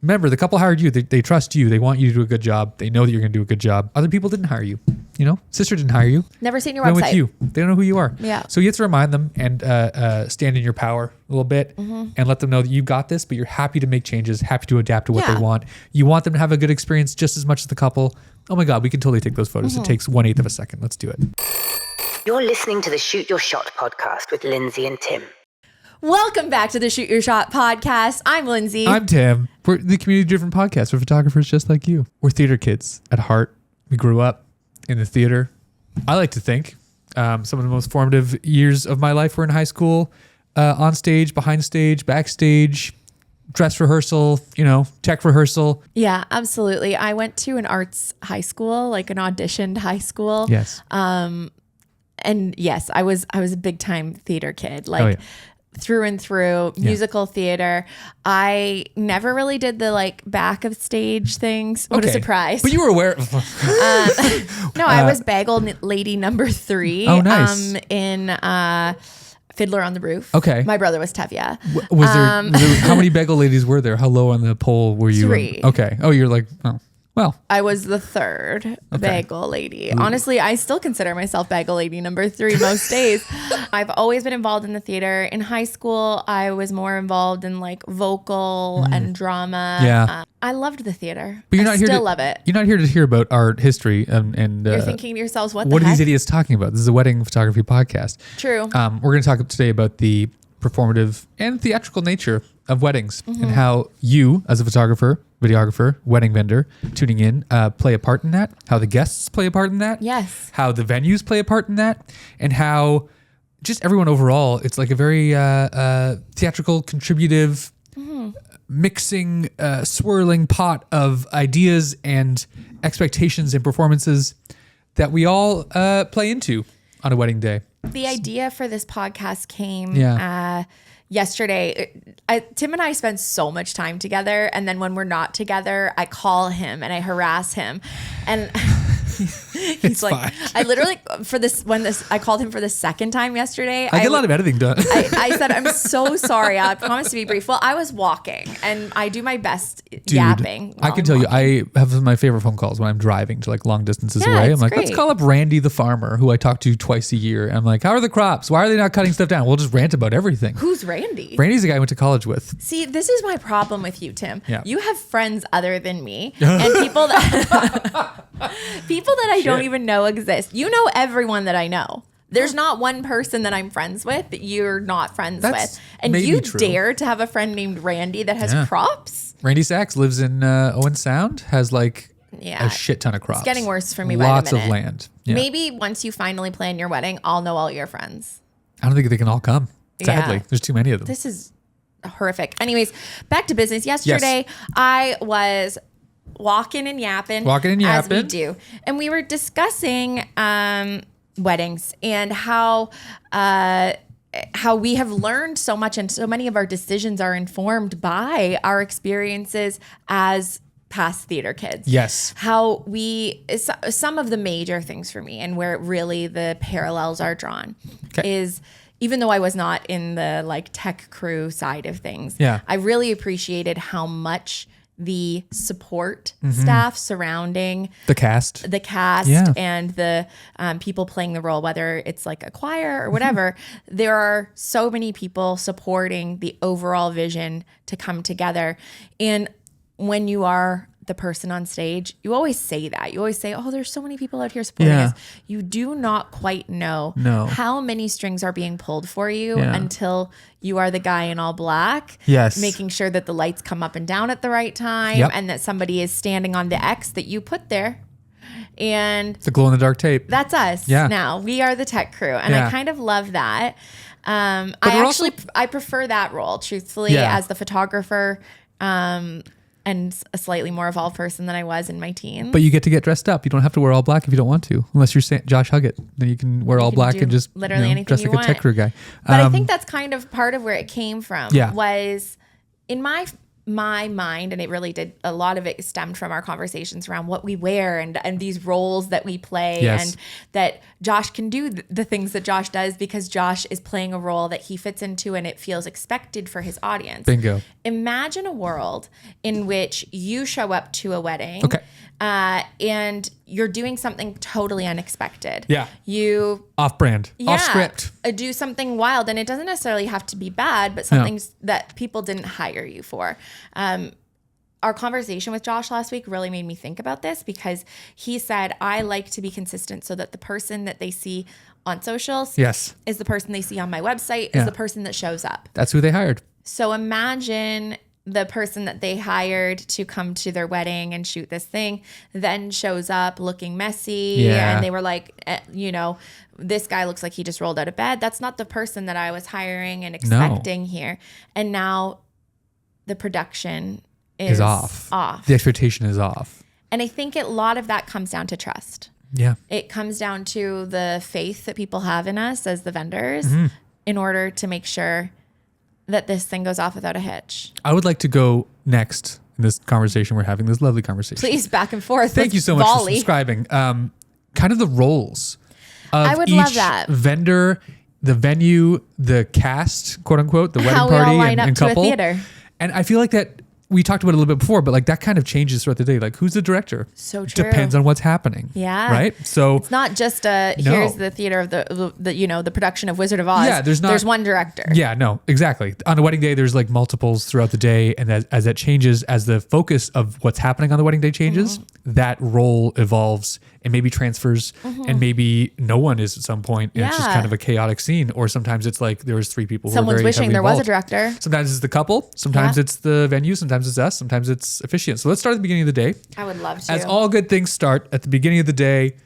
Remember, the couple hired you. They trust you. They want you to do a good job. They know that you're going to do a good job. Other people didn't hire you. Sister didn't hire you. Never seen your Went website. with you. They don't know who you are. Yeah. So you have to remind them and stand in your power a little bit and let them know that you got this, but you're happy to make changes, happy to adapt to what they want. You want them to have a good experience just as much as the couple. Oh my God, we can totally take those photos. It takes 1/8 of a second. Let's do it. You're listening to the Shoot Your Shot podcast with Lindsay and Tim. Welcome back to the Shoot Your Shot podcast. I'm Lindsay. I'm Tim. We're the community-driven podcast for photographers just like you. We're theater kids at heart. We grew up in the theater. I like to think some of the most formative years of my life were in high school, on stage, behind stage, backstage, dress rehearsal, tech rehearsal. Yeah, absolutely. I went to an arts high school, like an auditioned high school. Yes. And yes, I was a big time theater kid. Through and through, musical theater. I never really did the back of stage things. What a surprise. But you were aware. No, I was bagel lady number 3. Oh, nice. In Fiddler on the Roof. Okay. My brother was Tevye. Was there how many bagel ladies were there? How low on the pole were you? 3. Okay. Oh, you're like, oh. Well, I was the 3rd bagel lady. Ooh. Honestly, I still consider myself bagel lady number 3 most days. I've always been involved in the theater. In high school, I was more involved in vocal and drama. Yeah. I loved the theater. But I still love it. You're not here to hear about art history and you're thinking to yourselves, what are these idiots talking about? This is a wedding photography podcast. True. We're going to talk today about the performative and theatrical nature of weddings and how you, as a photographer, videographer, wedding vendor, tuning in, play a part in that, how the guests play a part in that, yes, how the venues play a part in that, and how just everyone overall, it's like a very theatrical, contributive, mixing, swirling pot of ideas and expectations and performances that we all play into on a wedding day. The idea for this podcast came yesterday. Tim and I spend so much time together, and then when we're not together, I call him and I harass him, and he's like, fine. I literally I called him for the second time yesterday. I get a lot of editing done. I said, I'm so sorry. I promise to be brief. Well, I was walking, and I do my best yapping. I can tell you, I have some of my favorite phone calls when I'm driving to long distances away. I'm like, let's call up Randy the farmer, who I talk to twice a year. I'm like, how are the crops? Why are they not cutting stuff down? We'll just rant about everything. Who's Randy? Randy's the guy I went to college with. See, this is my problem with you, Tim. Yeah. You have friends other than me, and people that I don't even know exist. You know everyone that I know. There's not one person that I'm friends with that you're not friends with. And you dare to have a friend named Randy that has crops? Randy Sachs lives in Owen Sound, has a shit ton of crops. It's getting worse for me Lots by the minute. of land. Yeah. Maybe once you finally plan your wedding, I'll know all your friends. I don't think they can all come. Sadly, there's too many of them. This is horrific. Anyways, back to business. Yesterday, I was walking and yapping. As we do. And we were discussing weddings and how we have learned so much, and so many of our decisions are informed by our experiences as past theater kids. Yes. How some of the major things for me, and where really the parallels are drawn, is even though I was not in the tech crew side of things, I really appreciated how much the support staff surrounding the cast and the people playing the role, whether it's a choir or whatever, there are so many people supporting the overall vision to come together. And when you are the person on stage, you always say that. You always say, oh, there's so many people out here supporting us. You do not quite know how many strings are being pulled for you until you are the guy in all black, making sure that the lights come up and down at the right time, and that somebody is standing on the X that you put there. And the glow in the dark tape. That's us. Now we are the tech crew. And I kind of love that. I prefer that role, truthfully, as the photographer, and a slightly more evolved person than I was in my teens. But you get to get dressed up. You don't have to wear all black if you don't want to, unless you're Josh Huggett. Then you can wear all black and just literally anything dress you like a tech crew guy. But I think that's kind of part of where it came from. Was in my my mind, and it really did, a lot of it stemmed from our conversations around what we wear and these roles that we play, and that Josh can do the things that Josh does because Josh is playing a role that he fits into and it feels expected for his audience. Bingo. Imagine a world in which you show up to a wedding and you're doing something totally unexpected. Yeah. You off-brand, off script. Do something wild, and it doesn't necessarily have to be bad, but something that people didn't hire you for. Our conversation with Josh last week really made me think about this, because he said, I like to be consistent so that the person that they see on socials is the person they see on my website, is the person that shows up. That's who they hired. So imagine the person that they hired to come to their wedding and shoot this thing then shows up looking messy. And they were like, this guy looks like he just rolled out of bed. That's not the person that I was hiring and expecting here. And now the production is off. The expectation is off. And I think a lot of that comes down to trust. Yeah. It comes down to the faith that people have in us as the vendors in order to make sure that this thing goes off without a hitch. I would like to go next in this conversation we're having, this lovely conversation. Please, back and forth. Thank you so much for subscribing. Kind of the roles of I would each love that. vendor, the venue, the cast, quote unquote, the wedding party, how we all line up and to couple. a theater. And I feel like that we talked about it a little bit before, but like that kind of changes throughout the day. Like, who's the director? So true. Depends on what's happening. Yeah. Right. So it's not just here's the theater of the production of Wizard of Oz. Yeah. There's one director. Yeah. No. Exactly. On a wedding day, there's like multiples throughout the day, and as that changes, as the focus of what's happening on the wedding day changes, that role evolves and maybe transfers, and maybe no one is at some point. And it's just kind of a chaotic scene, or sometimes it's like there was 3 people. Someone's who were very wishing there involved. was a director. Sometimes it's the couple. Sometimes it's the venue. Sometimes it's us. Sometimes it's officiant. So let's start at the beginning of the day. I would love to. As all good things start at the beginning of the day,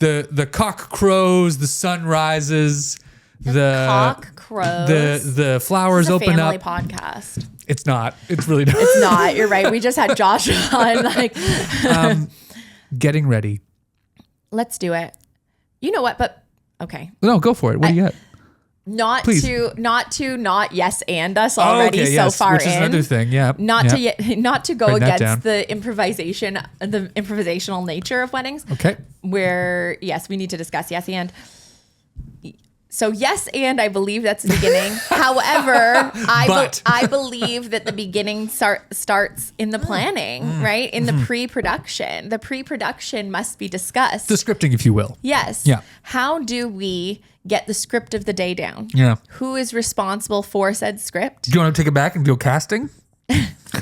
the cock crows, the sun rises, the cock crows. the flowers open up. Family podcast. It's not. It's really not. It's not. You're right. We just had Josh on. Like, getting ready. Let's do it. You know what? But okay. No, go for it. What do you got? Not yes and us already so far which in. is another thing. Yeah. Not to go Write that against down. the improvisational nature of weddings. Okay. Where yes, we need to discuss yes and. So yes, and I believe that's the beginning. However, I believe that the beginning starts in the planning, right? In the pre-production. The pre-production must be discussed. The scripting, if you will. Yes. Yeah. How do we get the script of the day down? Yeah. Who is responsible for said script? Do you want to take it back and go casting?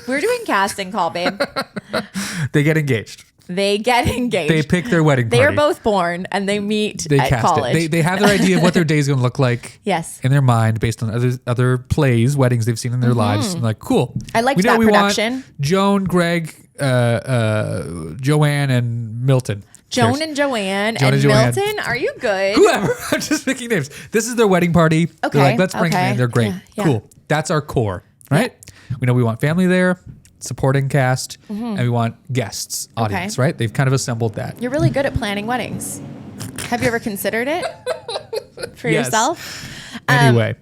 We're doing casting call, babe. They get engaged. They get engaged. They pick their wedding party. They are both born and they meet They at cast college. it. They have their idea of what their day is going to look like. Yes. In their mind, based on other plays, weddings they've seen in their lives. And like, cool. I liked that production. Want Joan, Greg, Joanne, and Milton. Joan and Joanne and Milton. Are you good? Whoever. I'm just picking names. This is their wedding party. Okay. They're like, let's bring them in. They're great. Yeah. Cool. That's our core, right? Yeah. We know we want family there, supporting cast, and we want guests, audience, right? They've kind of assembled that. You're really good at planning weddings. Have you ever considered it for yourself? Anyway.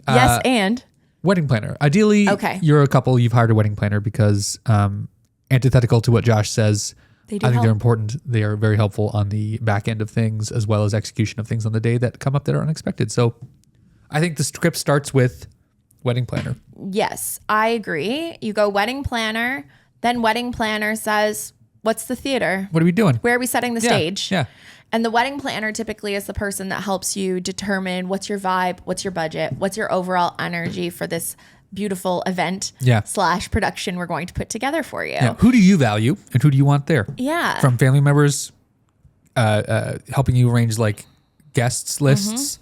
Yes, and? Wedding planner. Ideally, you're a couple, you've hired a wedding planner because antithetical to what Josh says, I think they're important. They are very helpful on the back end of things as well as execution of things on the day that come up that are unexpected. So I think the script starts with wedding planner. Yes, I agree. You go wedding planner, then wedding planner says, what's the theater? What are we doing? Where are we setting the stage? Yeah. And the wedding planner typically is the person that helps you determine what's your vibe, what's your budget, what's your overall energy for this beautiful event / production we're going to put together for you. Yeah. Who do you value and who do you want there? Yeah. From family members, helping you arrange like guests lists,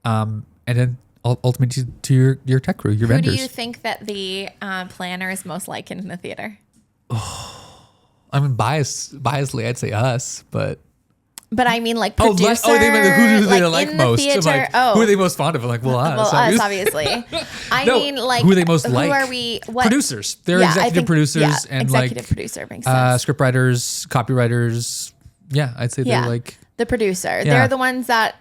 and then ultimately to your tech crew, your vendors. Who do you think that the planner is most like in the theater? I mean, biasly, I'd say us, but I mean, like producer. They meant who do they like in most? The theater, who are they most fond of? I'm like, well, us. Us, obviously. I mean, like, who are they most like? Who are we? What? Producers. They're executive producers and executive producer makes sense. Script writers, copywriters. Yeah, I'd say they're like the producer. Yeah. They're the ones that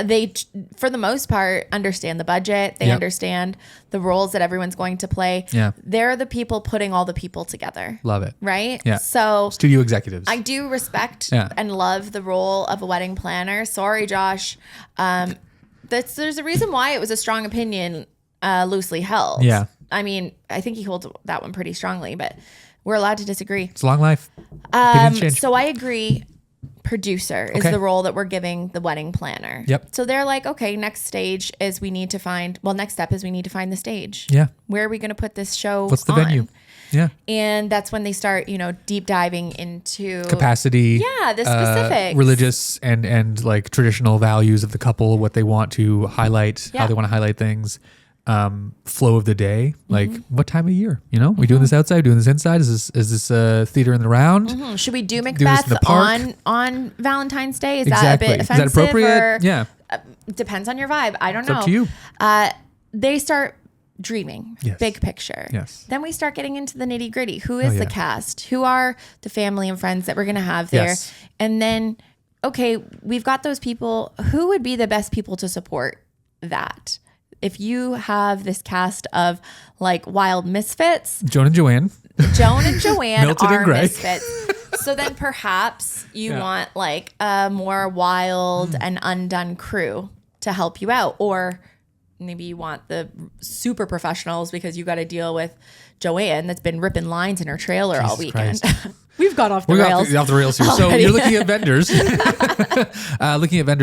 they, for the most part, understand the budget. They understand the roles that everyone's going to play. Yeah. They're the people putting all the people together. Love it. Right? Yeah. So studio executives. I do respect and love the role of a wedding planner. Sorry, Josh. There's a reason why it was a strong opinion, loosely held. Yeah. I mean, I think he holds that one pretty strongly, but we're allowed to disagree. It's a long life. Opinions change. So I agree. Producer is the role that we're giving the wedding planner. Yep. So they're like, okay, next step is we need to find the stage. Yeah. Where are we going to put this show? What's the venue? Yeah. And that's when they start, deep diving into capacity. Yeah, the specifics. Religious and like traditional values of the couple, what they want to highlight, how they want to highlight things. Flow of the day, like what time of year, we doing this outside, doing this inside, is this theater in the round? Should we do Macbeth on Valentine's Day? Is that a bit offensive? Is that appropriate? Yeah. Depends on your vibe. I don't know. It's up to you. They start dreaming, big picture. Yes. Then we start getting into the nitty gritty. Who is the cast? Who are the family and friends that we're going to have there? Yes. And then, okay, we've got those people. Who would be the best people to support that? If you have this cast of like wild misfits, Joan and Joanne Milton are and Gray. Misfits. So then perhaps you want like a more wild and undone crew to help you out. Or maybe you want the super professionals because you got to deal with Joanne that's been ripping lines in her trailer all weekend. We've got off the rails. Off the rails here. So you're looking at vendors.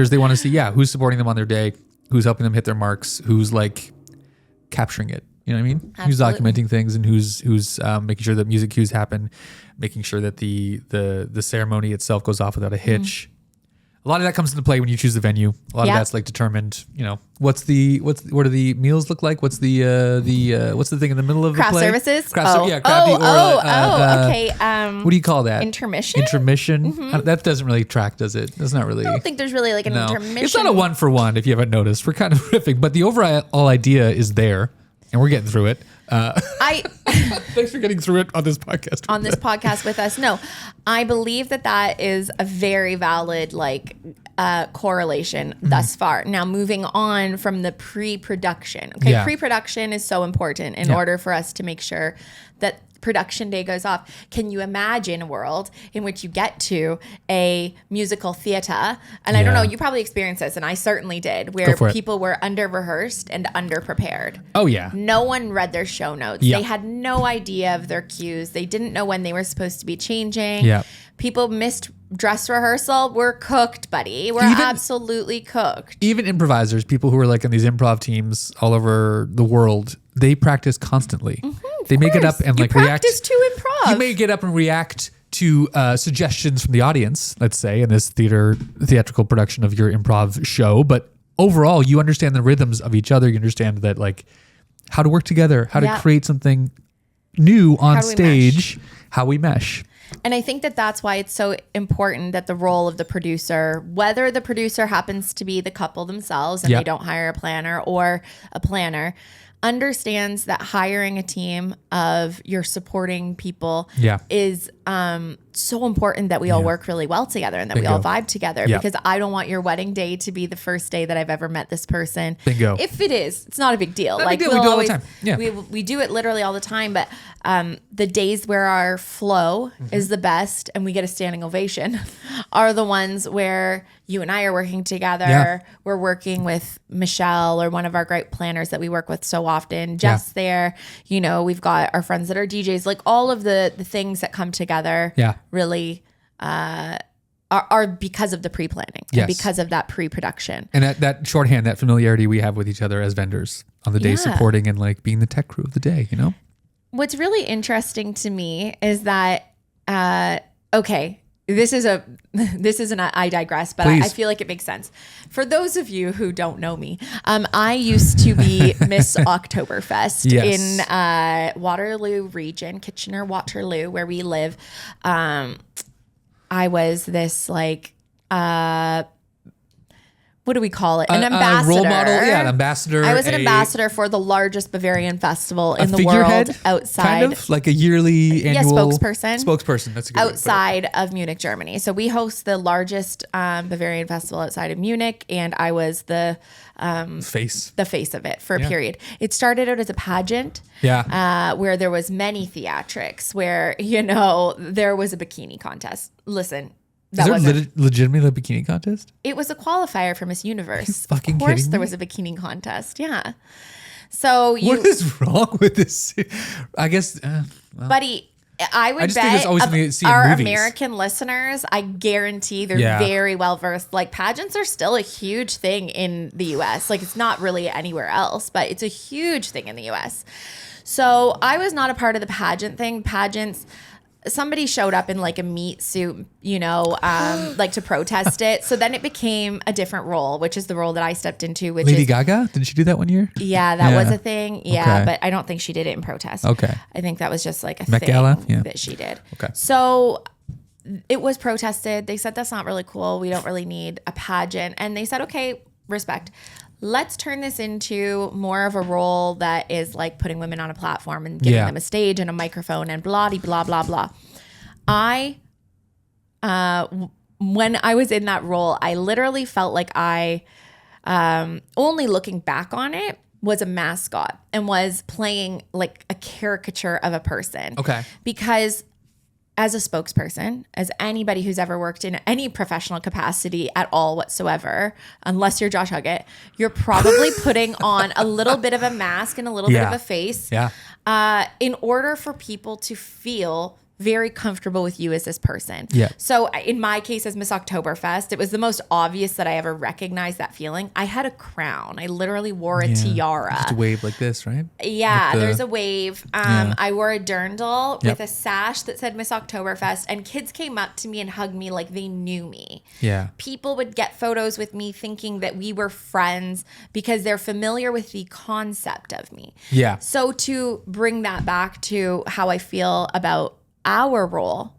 They want to see, who's supporting them on their day. Who's helping them hit their marks? Who's like capturing it? You know what I mean? Absolutely. Who's documenting things and who's making sure that music cues happen, making sure that the ceremony itself goes off without a hitch. A lot of that comes into play when you choose the venue. A lot of that's like determined. What do the meals look like? What's the thing in the middle of craft the play? Services. Okay. Okay. What do you call that? Intermission. That doesn't really track, does it? That's not really. I don't think there's really like an intermission. It's not a 1-for-1 if you haven't noticed. We're kind of riffing, but the overall idea is there, and we're getting through it. Thanks for getting through it on this podcast. With us. No, I believe that is a very valid correlation thus far. Now moving on from the pre-production. Okay, pre-production is so important in order for us to make sure that production day goes off. Can you imagine a world in which you get to a musical theater? And I don't know, you probably experienced this, and I certainly did, where people were under-rehearsed and under-prepared. Oh, yeah. No one read their show notes. They had no idea of their cues. They didn't know when they were supposed to be changing. Yeah. People missed dress rehearsal. We're cooked, buddy. We're absolutely cooked. Even improvisers, people who are like in these improv teams all over the world, they practice constantly. They may get up and react. Practice to improv. You may get up and react to suggestions from the audience, let's say, in this theatrical production of your improv show. But overall, you understand the rhythms of each other. You understand that how to work together, how to create something new on stage, how we mesh. And I think that's why it's so important that the role of the producer, whether the producer happens to be the couple themselves and they don't hire a planner or a planner, understands that hiring a team of your supporting people is so important that we all work really well together and that we all vibe together, because I don't want your wedding day to be the first day that I've ever met this person. Bingo. If it is, it's not a big deal. We do it all the time. Yeah. We do it literally all the time, but the days where our flow is the best and we get a standing ovation are the ones where you and I are working together. Yeah. We're working with Michelle, or one of our great planners that we work with so often. Jeff's there. We've got our friends that are DJs. Like all of the things that come together really are because of the pre-planning and because of that pre-production. And that shorthand, that familiarity we have with each other as vendors on the day, supporting and being the tech crew of the day, What's really interesting to me is that, this isn't I digress, but I feel like it makes sense. For those of you who don't know me, I used to be Miss Oktoberfest in Waterloo region, Kitchener-Waterloo, where we live. I was this what do we call it? An ambassador. Role model. Yeah, an ambassador. I was an ambassador for the largest Bavarian festival in the figurehead, world outside. Kind of like a yearly annual. Spokesperson. That's a good outside of Munich, Germany. So we host the largest Bavarian festival outside of Munich, and I was the face of it for a period. It started out as a pageant. Yeah. Where there was many theatrics, where, there was a bikini contest. Listen. Is there legitimately a bikini contest? It was a qualifier for Miss Universe. Are you fucking of course, kidding me? there was a bikini contest. Yeah. So what is wrong with this? I guess, buddy, I would bet our American listeners, I guarantee they're very well versed. Like, pageants are still a huge thing in the U.S. Like, it's not really anywhere else, but it's a huge thing in the U.S. So I was not a part of the pageant thing. Pageants. Somebody showed up in like a meat suit, like to protest it. So then it became a different role, which is the role that I stepped into, which Lady Gaga? Didn't she do that one year? Yeah, that was a thing. Yeah, okay. But I don't think she did it in protest. Okay. I think that was just like a Met thing Gala? that she did. Okay. So it was protested. They said, that's not really cool. We don't really need a pageant. And they said, okay, respect. Let's turn this into more of a role that is like putting women on a platform and giving them a stage and a microphone and blah, blah, blah, blah. When I was in that role, I literally felt like I, only looking back on it, was a mascot and was playing like a caricature of a person. Okay. Because as a spokesperson, as anybody who's ever worked in any professional capacity at all whatsoever, unless you're Josh Huggett, you're probably putting on a little bit of a mask and a little bit of a face in order for people to feel very comfortable with you as this person. Yeah. So in my case as Miss Oktoberfest, it was the most obvious that I ever recognized that feeling. I had a crown. I literally wore a tiara. Just a wave like this, right? Yeah, there's a wave. I wore a dirndl with a sash that said Miss Oktoberfest, and kids came up to me and hugged me like they knew me. Yeah. People would get photos with me thinking that we were friends because they're familiar with the concept of me. Yeah. So to bring that back to how I feel about our role,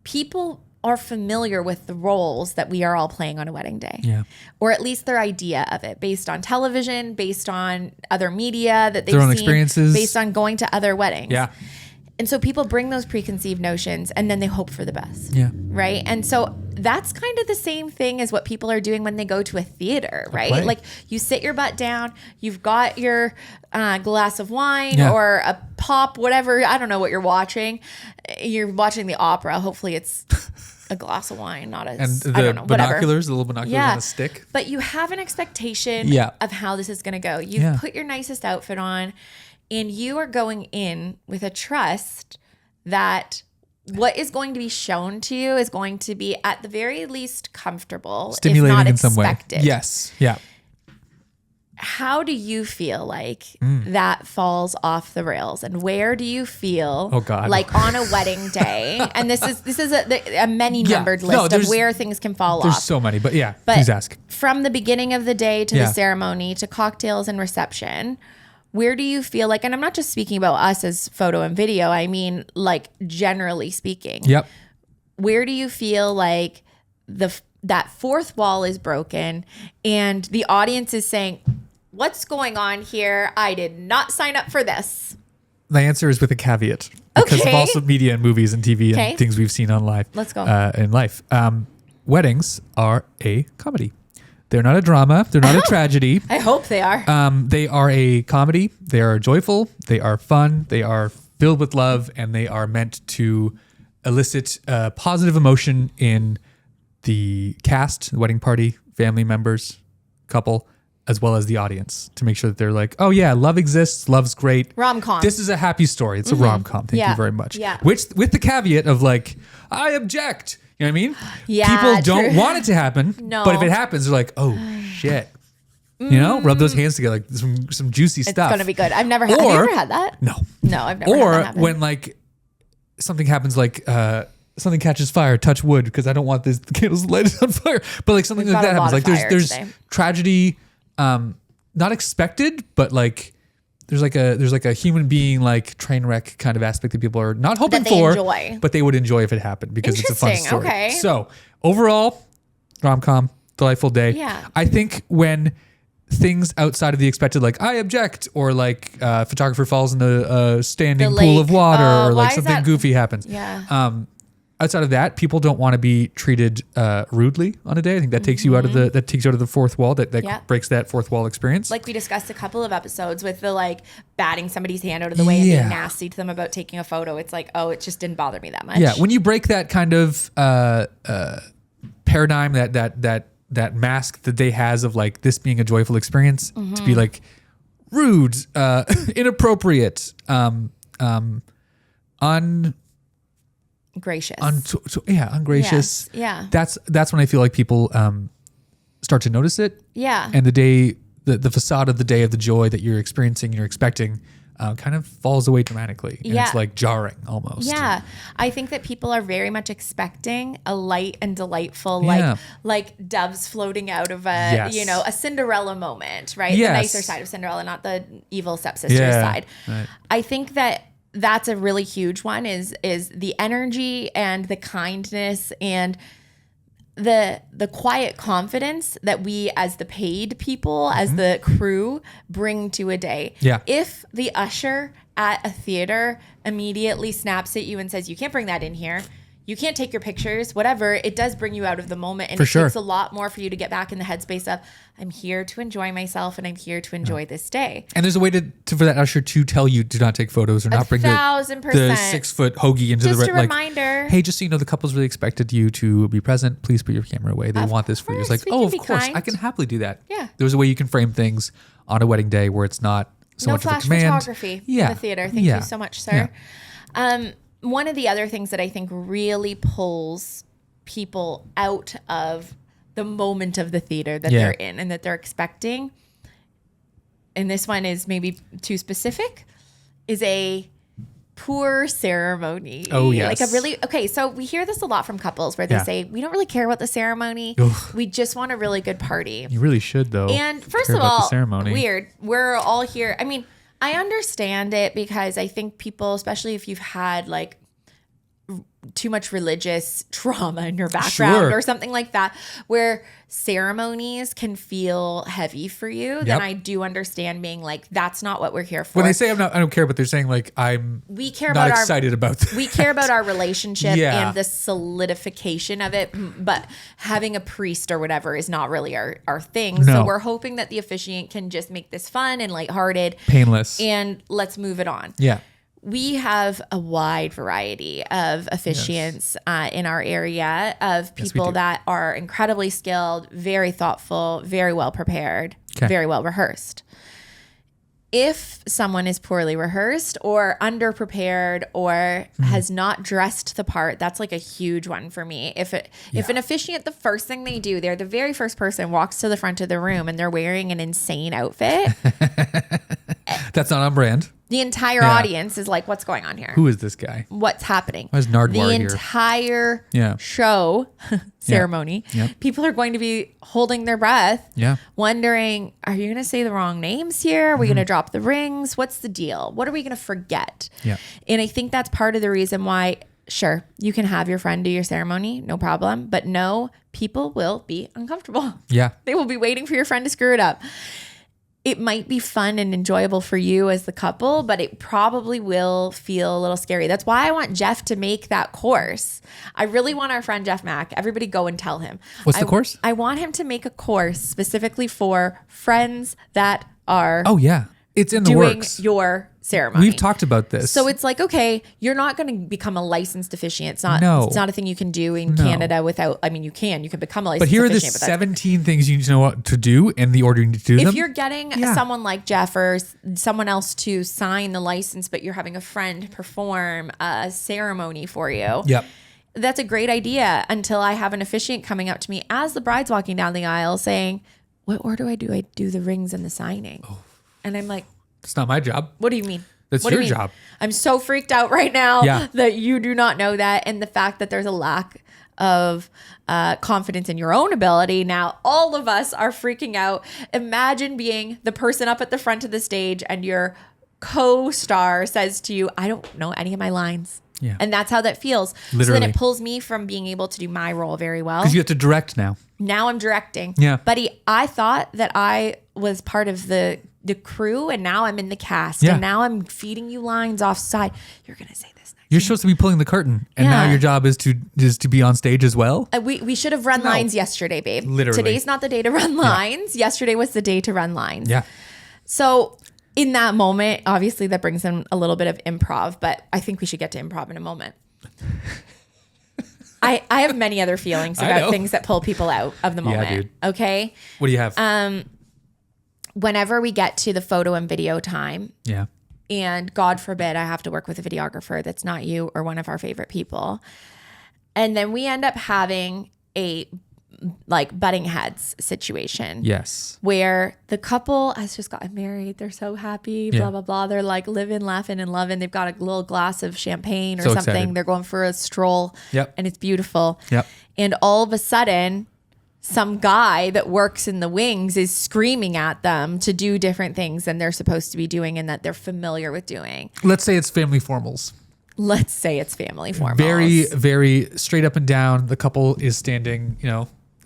people are familiar with the roles that we are all playing on a wedding day. Yeah. Or at least their idea of it, based on television, based on other media that they've their own seen, experiences, based on going to other weddings. Yeah. And so people bring those preconceived notions and then they hope for the best. Yeah. Right. And so that's kind of the same thing as what people are doing when they go to a theater, right? Play. Like you sit your butt down, you've got your glass of wine or a pop, whatever. I don't know what you're watching. You're watching the opera. Hopefully it's a glass of wine, not a, and the I don't know, binoculars, the little binoculars on a stick. But you have an expectation of how this is going to go. You've put your nicest outfit on and you are going in with a trust that what is going to be shown to you is going to be at the very least comfortable, stimulating if not in some way. expected. Yes. Yeah. How do you feel like that falls off the rails, and where do you feel like on a wedding day? And this is a many numbered list of where things can fall off. There's so many, but please ask. From the beginning of the day to the ceremony to cocktails and reception, where do you feel like, and I'm not just speaking about us as photo and video, I mean like generally speaking. Yep. Where do you feel like that fourth wall is broken and the audience is saying, what's going on here? I did not sign up for this. The answer is with a caveat because of also media and movies and TV and things we've seen on live. Let's go. In life. Weddings are a comedy. They're not a drama. They're not a tragedy. I hope they are. They are a comedy. They are joyful. They are fun. They are filled with love, and they are meant to elicit positive emotion in the cast, the wedding party, family members, couple, as well as the audience, to make sure that they're like, oh yeah, love exists. Love's great. Rom-com. This is a happy story. It's a rom-com. Thank you very much. Yeah. Which, with the caveat of like, I object. You know what I mean? Yeah. People don't want it to happen. No. But if it happens, they're like, oh shit. You know, rub those hands together, like some juicy stuff. It's going to be good. I've never had. Have you ever had that? No. No, I've never had that happen. Or when like something happens, like something catches fire, touch wood, because I don't want this candles lighted on fire. But like something like that happens. Like there's tragedy, not expected, but like there's like a human being like train wreck kind of aspect that people are not hoping for, enjoy. but they would enjoy if it happened because it's a fun story. Okay. So overall, rom-com, delightful day. Yeah. I think when things outside of the expected, like I object, or like photographer falls in a standing pool of water, or like something goofy happens. Yeah. Outside of that, people don't want to be treated rudely on a day. I think that takes you out of the fourth wall. That breaks that fourth wall experience. Like we discussed a couple of episodes with the like batting somebody's hand out of the way and being nasty to them about taking a photo. It's like, oh, it just didn't bother me that much. Yeah, when you break that kind of paradigm, that mask that they has of like this being a joyful experience, to be like rude, inappropriate, gracious. Ungracious. Yes. Yeah. That's when I feel like people start to notice it. Yeah. And the facade of the day of the joy that you're experiencing, you're expecting, kind of falls away dramatically. And it's like jarring almost. Yeah. I think that people are very much expecting a light and delightful, like doves floating out of a Cinderella moment, right? Yes. The nicer side of Cinderella, not the evil stepsister side. Right. I think that's a really huge one is the energy and the kindness and the quiet confidence that we as the paid people, as the crew, bring to a day. Yeah. If the usher at a theater immediately snaps at you and says, you can't bring that in here, you can't take your pictures, whatever, it does bring you out of the moment. And takes a lot more for you to get back in the headspace of, I'm here to enjoy myself and I'm here to enjoy this day. And there's a way for that usher to tell you do not take photos or not bring the 6-foot hoagie into just the a reminder. Hey, just so you know, the couple's really expected you to be present. Please put your camera away. They want this for you. It's like, of course, I can happily do that. Yeah. There's a way you can frame things on a wedding day where it's not so much of a command. No flash photography in the theater. Thank you so much, sir. Yeah. One of the other things that I think really pulls people out of the moment of the theater that they're in and that they're expecting, and this one is maybe too specific, is a poor ceremony. Oh, yes. So we hear this a lot from couples where they say, we don't really care about the ceremony. We just want a really good party. You really should, though. And first of all, weird. We're all here. I mean, I understand it because I think people, especially if you've had like too much religious trauma in your background or something like that, where ceremonies can feel heavy for you, then I do understand being like, that's not what we're here for. When they say I don't care, but they're saying like we care not about excited about that. We care about our relationship and the solidification of it, but having a priest or whatever is not really our thing. No. So we're hoping that the officiant can just make this fun and lighthearted, painless, and let's move it on. Yeah. We have a wide variety of officiants in our area of people that are incredibly skilled, very thoughtful, very well prepared, very well rehearsed. If someone is poorly rehearsed or underprepared or has not dressed the part, that's like a huge one for me. If an officiant, the first thing they do, they're the very first person walks to the front of the room and they're wearing an insane outfit. That's not on brand. The entire audience is like, what's going on here? Who is this guy? What's happening? Why is Nardwuar here? The entire show ceremony, people are going to be holding their breath, wondering, are you going to say the wrong names here? Are we going to drop the rings? What's the deal? What are we going to forget? Yeah. And I think that's part of the reason why, sure, you can have your friend do your ceremony, no problem. But no, people will be uncomfortable. Yeah. They will be waiting for your friend to screw it up. It might be fun and enjoyable for you as the couple, but it probably will feel a little scary. That's why I want Jeff to make that course. I really want our friend Jeff Mack. Everybody go and tell him. What's the course? I want him to make a course specifically for friends that are it's in the doing works. Your ceremony. We've talked about this. So it's like, okay, you're not going to become a licensed officiant. It's not a thing you can do in Canada without, I mean, you can become a licensed officiant. But here are the 17 things you need to know what to do and the order you need to do them. If you're getting someone like Jeff or someone else to sign the license, but you're having a friend perform a ceremony for you. Yep. That's a great idea until I have an officiant coming up to me as the bride's walking down the aisle saying, what order do I do the rings and the signing? Oh. And I'm like, it's not my job. What do you mean? That's your job. I'm so freaked out right now that you do not know that. And the fact that there's a lack of confidence in your own ability. Now, all of us are freaking out. Imagine being the person up at the front of the stage and your co-star says to you, I don't know any of my lines. Yeah. And that's how that feels. Literally. So then it pulls me from being able to do my role very well. Because you have to direct now. Now I'm directing. Yeah. Buddy, I thought that I was part of the crew, and now I'm in the cast. Yeah. And now I'm feeding you lines off side. You're going to say this next. You're supposed to be pulling the curtain, and now your job is to be on stage as well. We should have run lines yesterday, babe. Literally. Today's not the day to run lines. Yesterday was the day to run lines. Yeah. So in that moment, obviously that brings in a little bit of improv, but I think we should get to improv in a moment. I have many other feelings about things that pull people out of the moment. Yeah, dude. Okay. What do you have? Whenever we get to the photo and video time, Yeah. and God forbid I have to work with a videographer that's not you or one of our favorite people, and then we end up having a like butting heads situation. Yes. Where the couple has just gotten married. They're so happy, blah, blah, blah. They're like living, laughing, and loving. They've got a little glass of champagne or So something. excited. They're going for a stroll. Yep. And it's beautiful. Yep. And all of a sudden, some guy that works in the wings is screaming at them to do different things than they're supposed to be doing and that they're familiar with doing. Let's say it's family formals. Let's say it's family formals. Very, very straight up and down. The couple is standing,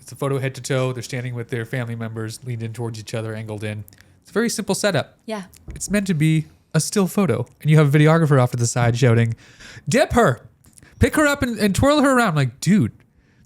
it's a photo head to toe. They're standing with their family members leaned in towards each other, angled in. It's a very simple setup. Yeah. It's meant to be a still photo. And you have a videographer off to the side shouting, dip her, pick her up and twirl her around. I'm like, dude,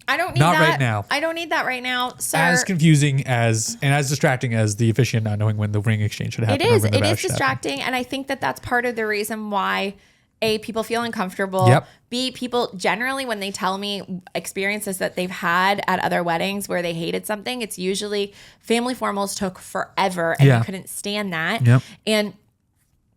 I don't need not that right now. I don't need that right now, sir. As confusing and as distracting as the officiant not knowing when the ring exchange should happen. It is. or when the It vows is should happen. distracting. And I think that that's part of the reason why A, people feel uncomfortable. Yep. B, people generally, when they tell me experiences that they've had at other weddings where they hated something, it's usually family formals took forever and they couldn't stand that. Yep. And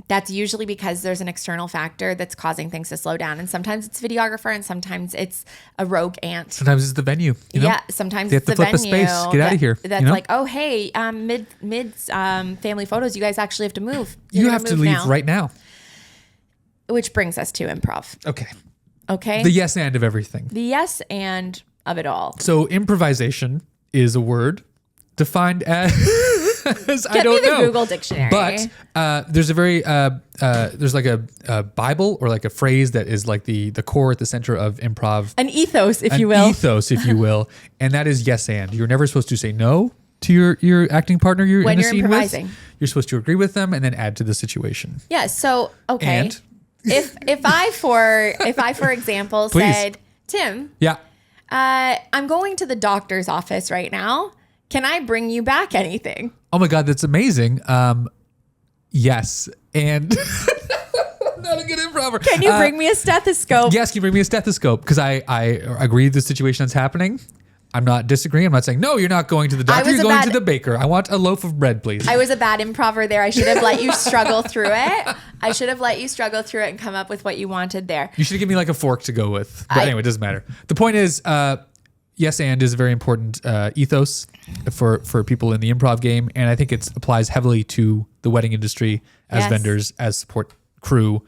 that's usually because there's an external factor that's causing things to slow down. And sometimes it's videographer and sometimes it's a rogue aunt. Sometimes it's the venue. Yeah, sometimes they have it's the to flip venue. a space. Get out of here. That's like, oh, hey, mid family photos, you guys actually have to move. You have to leave right now. Which brings us to improv. Okay. The yes and of everything. The yes and of it all. So improvisation is a word defined as I Get don't me the know. Google dictionary. But there's a very there's like a Bible or like a phrase that is like the core at the center of improv. An ethos, if An you will. ethos, if you will, and that is yes and. You're never supposed to say no to your acting partner you're When in a you're scene improvising. with. You're supposed to agree with them and then add to the situation. Yeah. So okay. And if I for example Please. said, Tim, yeah. I'm going to the doctor's office right now. Can I bring you back anything? Oh my God, that's amazing. Yes. And not a good improver. Can you bring me a stethoscope? Yes, can you bring me a stethoscope? Because I agree with the situation that's happening. I'm not disagreeing. I'm not saying, no, you're not going to the doctor. You're going to the baker. I want a loaf of bread, please. I was a bad improver there. I should have let you struggle through it. I should have let you struggle through it and come up with what you wanted there. You should give me like a fork to go with. But anyway, it doesn't matter. The point is, yes and is a very important ethos for people in the improv game. And I think it applies heavily to the wedding industry as vendors, as support crew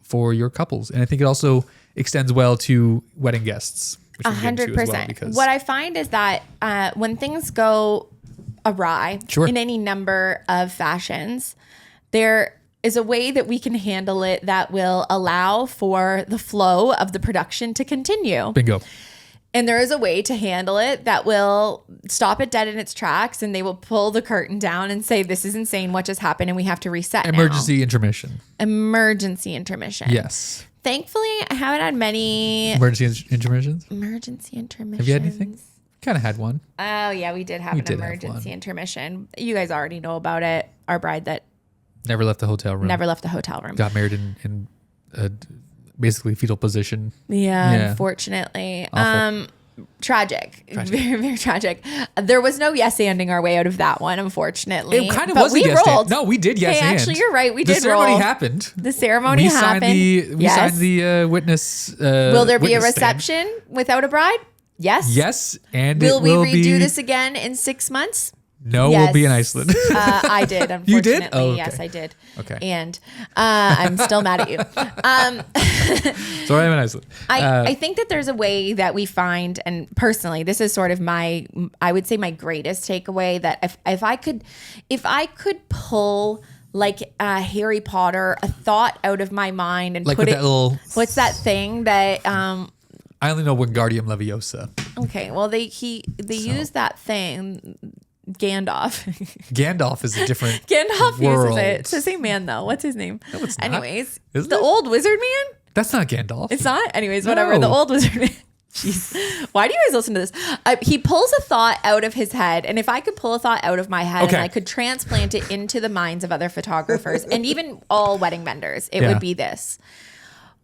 for your couples. And I think it also extends well to wedding guests. 100%. What I find is that when things go awry in any number of fashions, there is a way that we can handle it that will allow for the flow of the production to continue. Bingo. And there is a way to handle it that will stop it dead in its tracks, and they will pull the curtain down and say, this is insane, what just happened, and we have to reset Emergency intermission. Emergency intermission. Yes. Thankfully, I haven't had many emergency intermissions. Emergency intermissions. Have you had anything? Kind of had one. Oh yeah, we did have an emergency intermission. You guys already know about it. Our bride that never left the hotel room. Never left the hotel room. Got married in basically fetal position. Yeah. Unfortunately. Awful. Tragic. Very, very tragic. There was no yes-anding our way out of that one, unfortunately. It kind of was a yes-and. No, we did yes-and. Hey, actually, you're right. We did roll. The ceremony happened. The ceremony happened. We signed the witness. Will there be a reception without a bride? Yes. Yes. And will we redo this again in 6 months? No, we'll be in Iceland. I did, unfortunately. You did? Oh, okay. Yes, I did. Okay. And I'm still mad at you. Sorry, I'm in Iceland. I think that there's a way that we find, and personally, this is sort of I would say my greatest takeaway, that if I could pull like Harry Potter, a thought out of my mind and like put it, that little, what's that thing that, I only know Wingardium Leviosa. Okay, well they use that thing. Gandalf is a different Gandalf world. uses it. It's the same man though. What's his name? No, it's not. Anyways, Isn't the it? old wizard man? That's not Gandalf. It's not? Anyways, whatever. No. The old wizard man. Jeez. Why do you guys listen to this? He pulls a thought out of his head. And if I could pull a thought out of my head and I could transplant it into the minds of other photographers and even all wedding vendors, it would be this.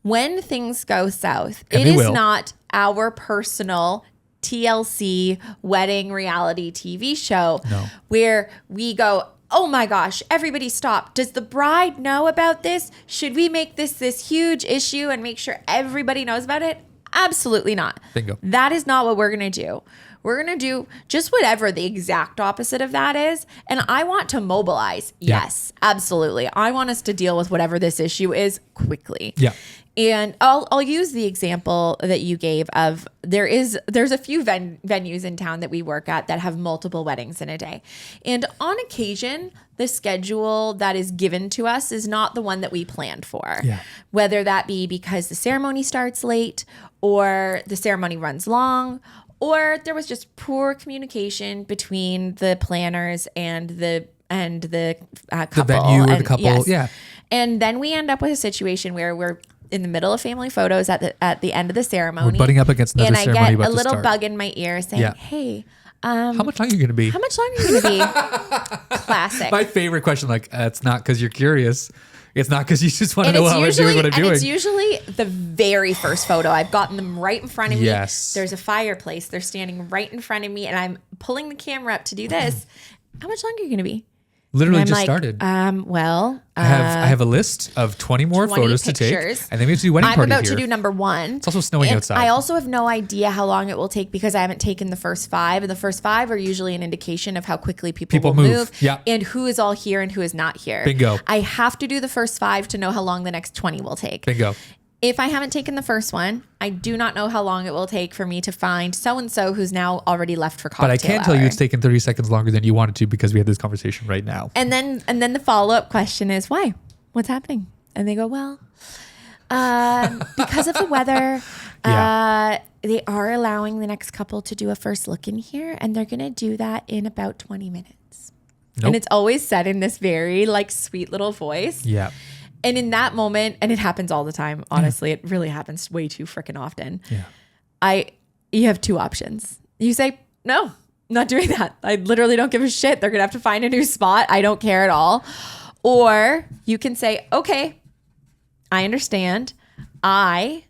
When things go south, it is not our personal TLC wedding reality TV show where we go, oh my gosh, everybody stop. Does the bride know about this? Should we make this huge issue and make sure everybody knows about it? Absolutely not. Bingo. That is not what we're going to do. We're going to do just whatever the exact opposite of that is. And I want to mobilize. Yeah. Yes, absolutely. I want us to deal with whatever this issue is quickly. Yeah. And I'll use the example that you gave of there's a few venues in town that we work at that have multiple weddings in a day. And on occasion, the schedule that is given to us is not the one that we planned for. Yeah. Whether that be because the ceremony starts late or the ceremony runs long, or there was just poor communication between the planners and the couple. The venue or and, the couple. yes. Yeah. And then we end up with a situation where we're in the middle of family photos at the end of the ceremony. We're butting up against another ceremony. And I about get a to little start. bug in my ear saying, hey, how much longer are you going to be? how much longer are you going to be? Classic. My favorite question, it's not because you're curious. It's not because you just want to know how I'm doing what I'm doing. And it's usually the very first photo. I've gotten them right in front of me. Yes. There's a fireplace. They're standing right in front of me, and I'm pulling the camera up to do this. How much longer are you going to be? Literally And I'm just started. I I have a list of 20 more 20 photos to pictures. take, and then we have to do wedding I'm party about here. to do number one. It's also snowing And outside. I also have no idea how long it will take because I haven't taken the first 5. And the first 5 are usually an indication of how quickly people will move. Yeah. And who is all here and who is not here. Bingo. I have to do the first 5 to know how long the next 20 will take. Bingo. If I haven't taken the first one, I do not know how long it will take for me to find so-and-so who's now already left for cocktail But I can tell you it's taken 30 seconds longer than you wanted to because we had this conversation right now. And then the follow-up question is, why? What's happening? And they go, well, because of the weather, they are allowing the next couple to do a first look in here, and they're going to do that in about 20 minutes. Nope. And it's always said in this very sweet little voice. Yeah. And in that moment, and it happens all the time, honestly, it really happens way too freaking often. Yeah. You have 2 options. You say, no, not doing that. I literally don't give a shit. They're going to have to find a new spot. I don't care at all. Or you can say, okay, I understand. I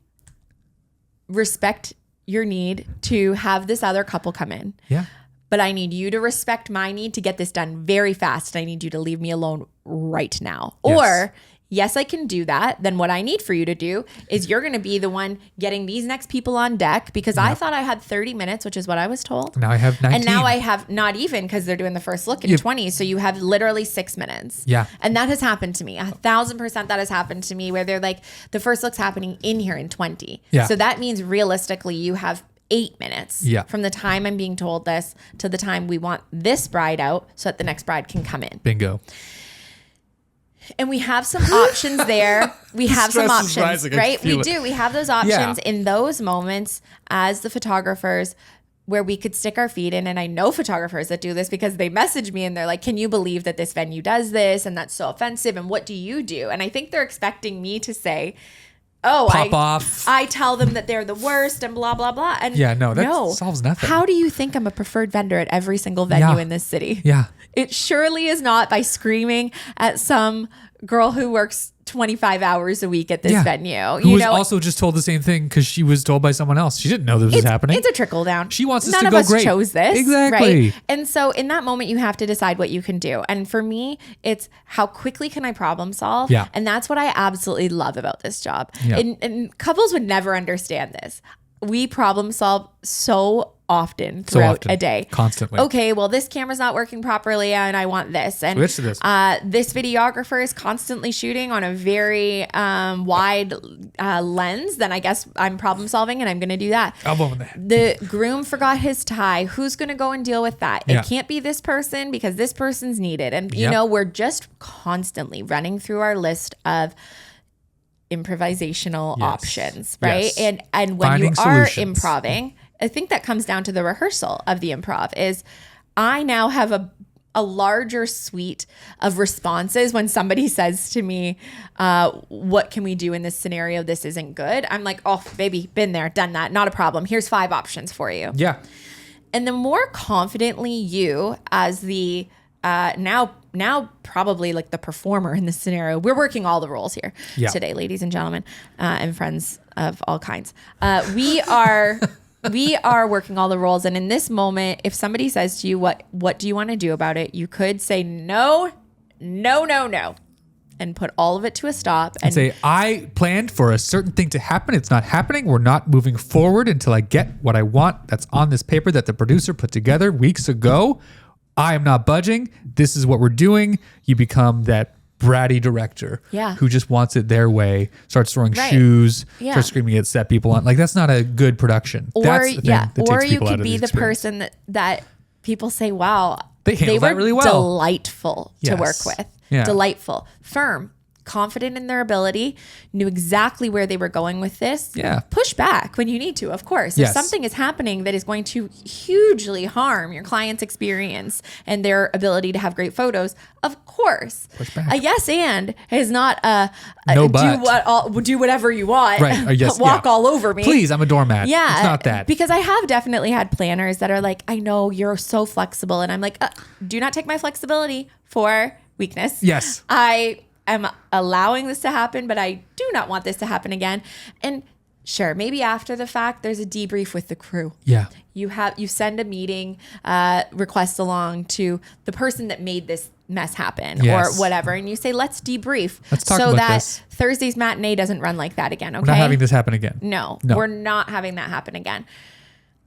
respect your need to have this other couple come in. Yeah. But I need you to respect my need to get this done very fast. I need you to leave me alone right now. Yes. Or, yes, I can do that. Then what I need for you to do is you're going to be the one getting these next people on deck because I thought I had 30 minutes, which is what I was told. Now I have 19. And now I have not even because they're doing the first look in 20. So you have literally 6 minutes. Yeah. And that has happened to me. 1,000% that has happened to me where they're like, the first look's happening in here in 20. Yeah. So that means realistically you have 8 minutes from the time I'm being told this to the time we want this bride out so that the next bride can come in. Bingo. And we have some options there. We have some Stress is options, rising. I right? feel We it. do. We have those options in those moments as the photographers where we could stick our feet in. And I know photographers that do this because they message me and they're like, can you believe that this venue does this? And that's so offensive. And what do you do? And I think they're expecting me to say, Pop off. I tell them that they're the worst and blah, blah, blah. And that solves nothing. How do you think I'm a preferred vendor at every single venue in this city? Yeah. It surely is not by screaming at some girl who works 25 hours a week at this venue. Who was also just told the same thing because she was told by someone else. She didn't know this was happening. It's a trickle down. She wants us None to of go us great. chose this. Exactly. Right? And so in that moment, you have to decide what you can do. And for me, it's how quickly can I problem solve? Yeah. And that's what I absolutely love about this job. Yeah. And couples would never understand this. We problem solve so often throughout a day. Constantly. Okay, well, this camera's not working properly and I want this. And Switch to this. This videographer is constantly shooting on a very wide lens. Then I guess I'm problem solving and I'm going to do that. Elbow in the head. The groom forgot his tie. Who's going to go and deal with that? Yeah. It can't be this person because this person's needed. And, you know, we're just constantly running through our list of improvisational options, right? Yes. And when Finding you are solutions. improving, I think that comes down to the rehearsal of the improv is I now have a larger suite of responses when somebody says to me, what can we do in this scenario? This isn't good. I'm like, oh, baby, been there, done that. Not a problem. Here's 5 options for you. Yeah. And the more confidently you as the now probably like the performer in this scenario, we're working all the roles here today, ladies and gentlemen, and friends of all kinds. We are working all the roles. And in this moment, if somebody says to you, what do you want to do about it? You could say no, and put all of it to a stop. And say, I planned for a certain thing to happen. It's not happening. We're not moving forward until I get what I want that's on this paper that the producer put together weeks ago. I am not budging. This is what we're doing. You become that bratty director who just wants it their way, starts throwing shoes, starts screaming at set people on. Like, that's not a good production. Or that's the thing that or takes you people out could of be the person that people say, wow, they were that really well. Delightful to work with. Yeah. Delightful. Firm. Confident in their ability, knew exactly where they were going with this. Yeah. Push back when you need to, of course. If something is happening that is going to hugely harm your client's experience and their ability to have great photos, of course. Push back. A yes and is not a no but. do whatever you want. Right. Yes, walk all over me. Please, I'm a doormat. Yeah. It's not that. Because I have definitely had planners that are like, I know you're so flexible. And I'm like, do not take my flexibility for weakness. Yes. I'm allowing this to happen, but I do not want this to happen again. And sure, maybe after the fact, there's a debrief with the crew. Yeah. You send a meeting request along to the person that made this mess happen or whatever. And you say, let's debrief. Let's talk so about that this. Thursday's matinee doesn't run like that again. Okay. We're not having this happen again. No, we're not having that happen again.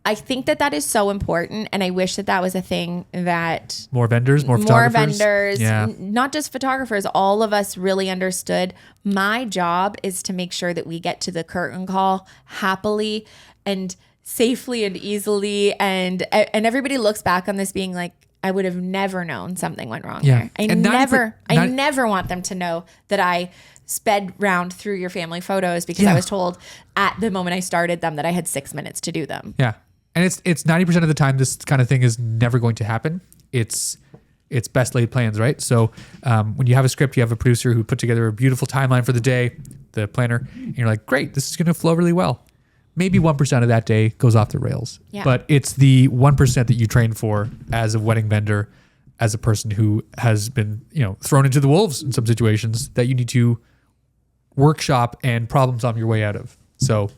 I think that is so important, and I wish that was a thing that more photographers, not just photographers, all of us really understood. My job is to make sure that we get to the curtain call happily and safely and easily, and everybody looks back on this being like, I would have never known something went wrong here. I never want them to know that I sped round through your family photos because I was told at the moment I started them that I had 6 minutes to do them. Yeah. And it's 90% of the time this kind of thing is never going to happen. It's best laid plans, right? So when you have a script, you have a producer who put together a beautiful timeline for the day, the planner, and you're like, great, this is going to flow really well. Maybe 1% of that day goes off the rails. Yeah. But it's the 1% that you train for as a wedding vendor, as a person who has been, thrown into the wolves in some situations that you need to workshop and problem solve your way out of. So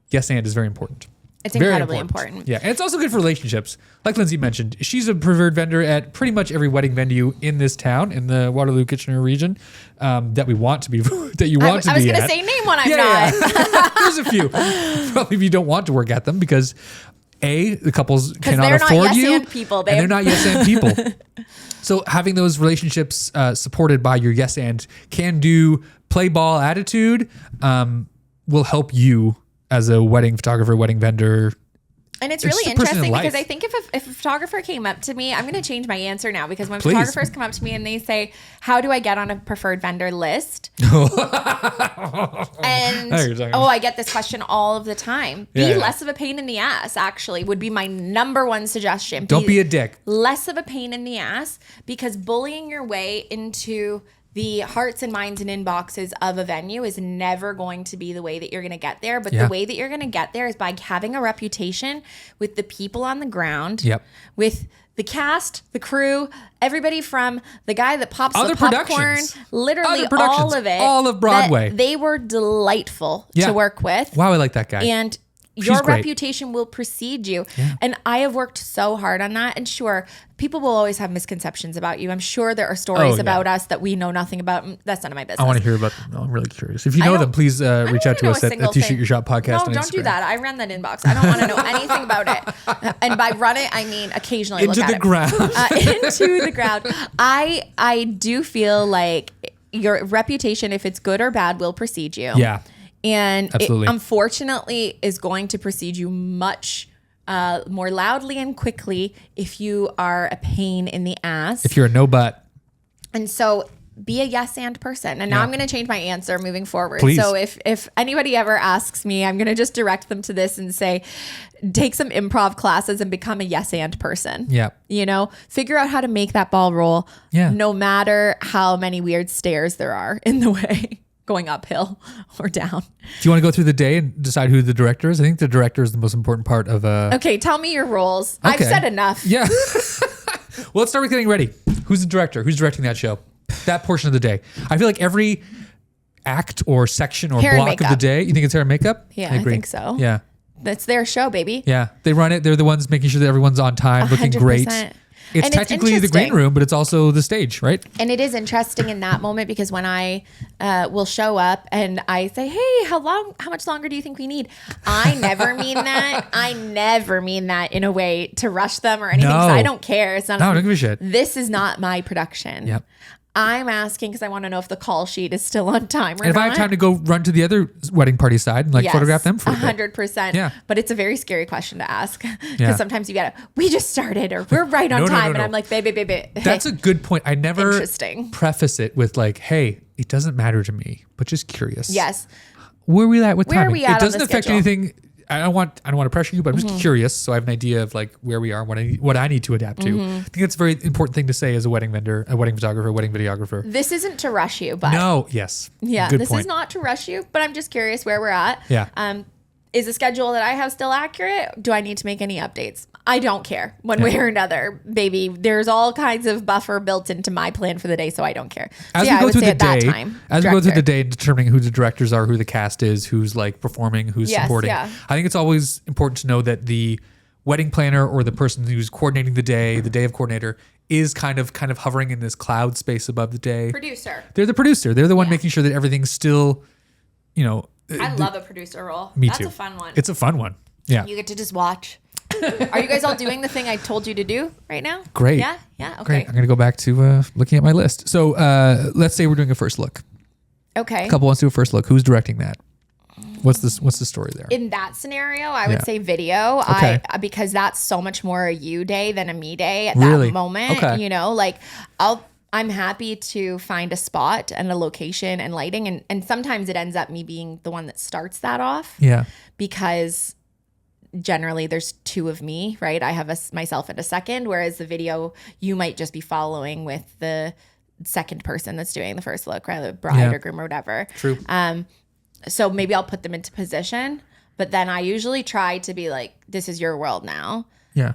yes and is very important. It's incredibly important. Yeah. And it's also good for relationships. Like Lindsay mentioned, she's a preferred vendor at pretty much every wedding venue in this town, in the Waterloo-Kitchener region, that we want to be, that you want to be at. I was going to say name one I'm not. Yeah. There's a few. Probably you don't want to work at them because the couples cannot afford you. And people, babe. And they're not yes and people. So having those relationships supported by your yes and can-do play ball attitude will help you as a wedding photographer, wedding vendor. And it's really interesting because I think if a photographer came up to me, I'm going to change my answer now because when photographers come up to me and they say, how do I get on a preferred vendor list? And I get this question all of the time. Be less of a pain in the ass, actually, would be my number one suggestion. Don't be a dick. Less of a pain in the ass, because bullying your way into the hearts and minds and inboxes of a venue is never going to be the way that you're going to get there. But the way that you're going to get there is by having a reputation with the people on the ground, with the cast, the crew, everybody from the guy that pops the popcorn, literally all of it. All of Broadway. They were delightful to work with. Wow, I like that guy. And your reputation will precede you. Yeah. And I have worked so hard on that. And sure, people will always have misconceptions about you. I'm sure there are stories about us that we know nothing about. That's none of my business. I want to hear about them. No, I'm really curious. If you know them, please reach out to us at the Shoot Your Shot podcast. No, don't do that. I ran that inbox. I don't want to know anything about it. And by run it, I mean occasionally into the ground. Into the ground. I do feel like your reputation, if it's good or bad, will precede you. Yeah. And it, unfortunately, is going to precede you much more loudly and quickly if you are a pain in the ass. If you're a no butt. And so be a yes and person. And now I'm going to change my answer moving forward. Please. So if anybody ever asks me, I'm going to just direct them to this and say, take some improv classes and become a yes and person. Yeah. You know, figure out how to make that ball roll. Yeah. No matter how many weird stairs there are in the way, going uphill or down. Do you want to go through the day and decide who the director is? I think the director is the most important part of Okay, tell me your roles. Okay. I've said enough. Yeah. Well, let's start with getting ready. Who's the director? Who's directing that show? That portion of the day. I feel like every act or section or block of the day, you think it's hair and makeup? Yeah, I think so. Yeah. That's their show, baby. Yeah. They run it. They're the ones making sure that everyone's on time, 100%. Looking great. It's technically the green room, but it's also the stage, right? And it is interesting in that moment because when I will show up and I say, hey, how much longer do you think we need? I never mean that. I never mean that in a way to rush them or anything. No. I don't care. It's not. No, don't give a shit. This is not my production. Yep. I'm asking because I want to know if the call sheet is still on time or not. And if I have time to go run to the other wedding party side and photograph them for 100%. Yeah. But it's a very scary question to ask because sometimes you we just started or we're right on time. And I'm like, baby. That's a good point. I never preface it with hey, it doesn't matter to me, but just curious. Yes. Where are we at with timing? Where are we at? It doesn't affect anything. I don't want to pressure you, but I'm just curious, so I have an idea of where we are, and what I need to adapt to. I think it's a very important thing to say as a wedding vendor, a wedding photographer, a wedding videographer. This isn't to rush you, but yeah, good this point. Is not to rush you, but I'm just curious where we're at. Yeah. Is the schedule that I have still accurate? Do I need to make any updates? I don't care one way or another, baby. There's all kinds of buffer built into my plan for the day, so I don't care. As we go through the day, we go through the day determining who the directors are, who the cast is, who's performing, who's supporting. Yeah. I think it's always important to know that the wedding planner or the person who's coordinating the day of coordinator, is kind of hovering in this cloud space above the day. Producer. They're the producer. They're the one making sure that everything's still, I love a producer role. Me That's too. A fun one. It's a fun one. Yeah. You get to just watch. Are you guys all doing the thing I told you to do right now? Great. Yeah? Okay. Great. I'm going to go back to looking at my list. So let's say we're doing a first look. Okay. A couple wants to do a first look. Who's directing that? What's the story there? In that scenario, I would say video. Okay. Because that's so much more a you day than a me day at that moment. Okay. I'm happy to find a spot and a location and lighting. And sometimes it ends up me being the one that starts that off. Yeah. Because generally there's two of me, right? I have myself and a second, whereas the video, you might just be following with the second person that's doing the first look, right? The bride or groom or whatever. True. So maybe I'll put them into position, but then I usually try to be this is your world now. Yeah.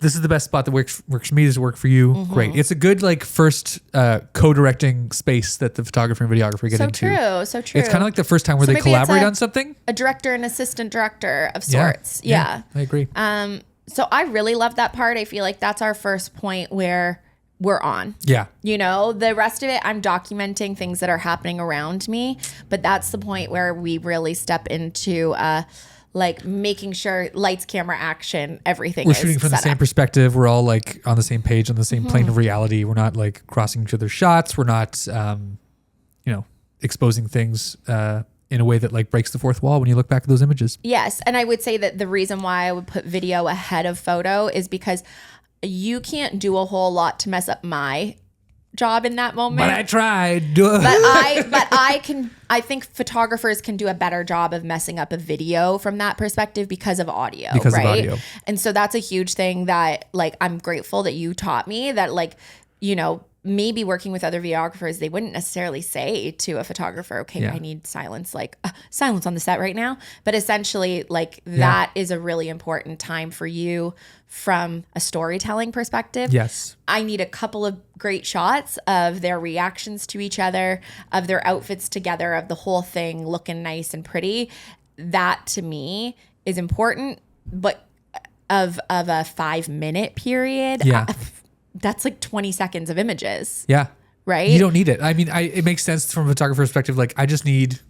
This is the best spot that works for me. Does it work for you? Mm-hmm. Great. It's a good first co-directing space that the photographer and videographer get into. So true. It's kind of like the first time where they collaborate on something. A director and assistant director of sorts. Yeah. I agree. So I really love that part. I feel like that's our first point where we're on. Yeah. The rest of it, I'm documenting things that are happening around me, but that's the point where we really step into making sure lights, camera, action, everything. We're shooting from the same perspective. We're all on the same page, on the same plane of reality. We're not crossing each other's shots. We're not, exposing things in a way that breaks the fourth wall when you look back at those images. Yes. And I would say that the reason why I would put video ahead of photo is because you can't do a whole lot to mess up my job in that moment. But I tried. I think photographers can do a better job of messing up a video from that perspective because of audio. Because of audio. And so that's a huge thing that I'm grateful that you taught me that maybe working with other videographers, they wouldn't necessarily say to a photographer, okay, I need silence, silence on the set right now. But essentially that is a really important time for you from a storytelling perspective. Yes. I need a couple of great shots of their reactions to each other, of their outfits together, of the whole thing looking nice and pretty. That to me is important, but of a 5-minute period, that's 20 seconds of images. Yeah. Right? You don't need it. I mean, it makes sense from a photographer's perspective. I just need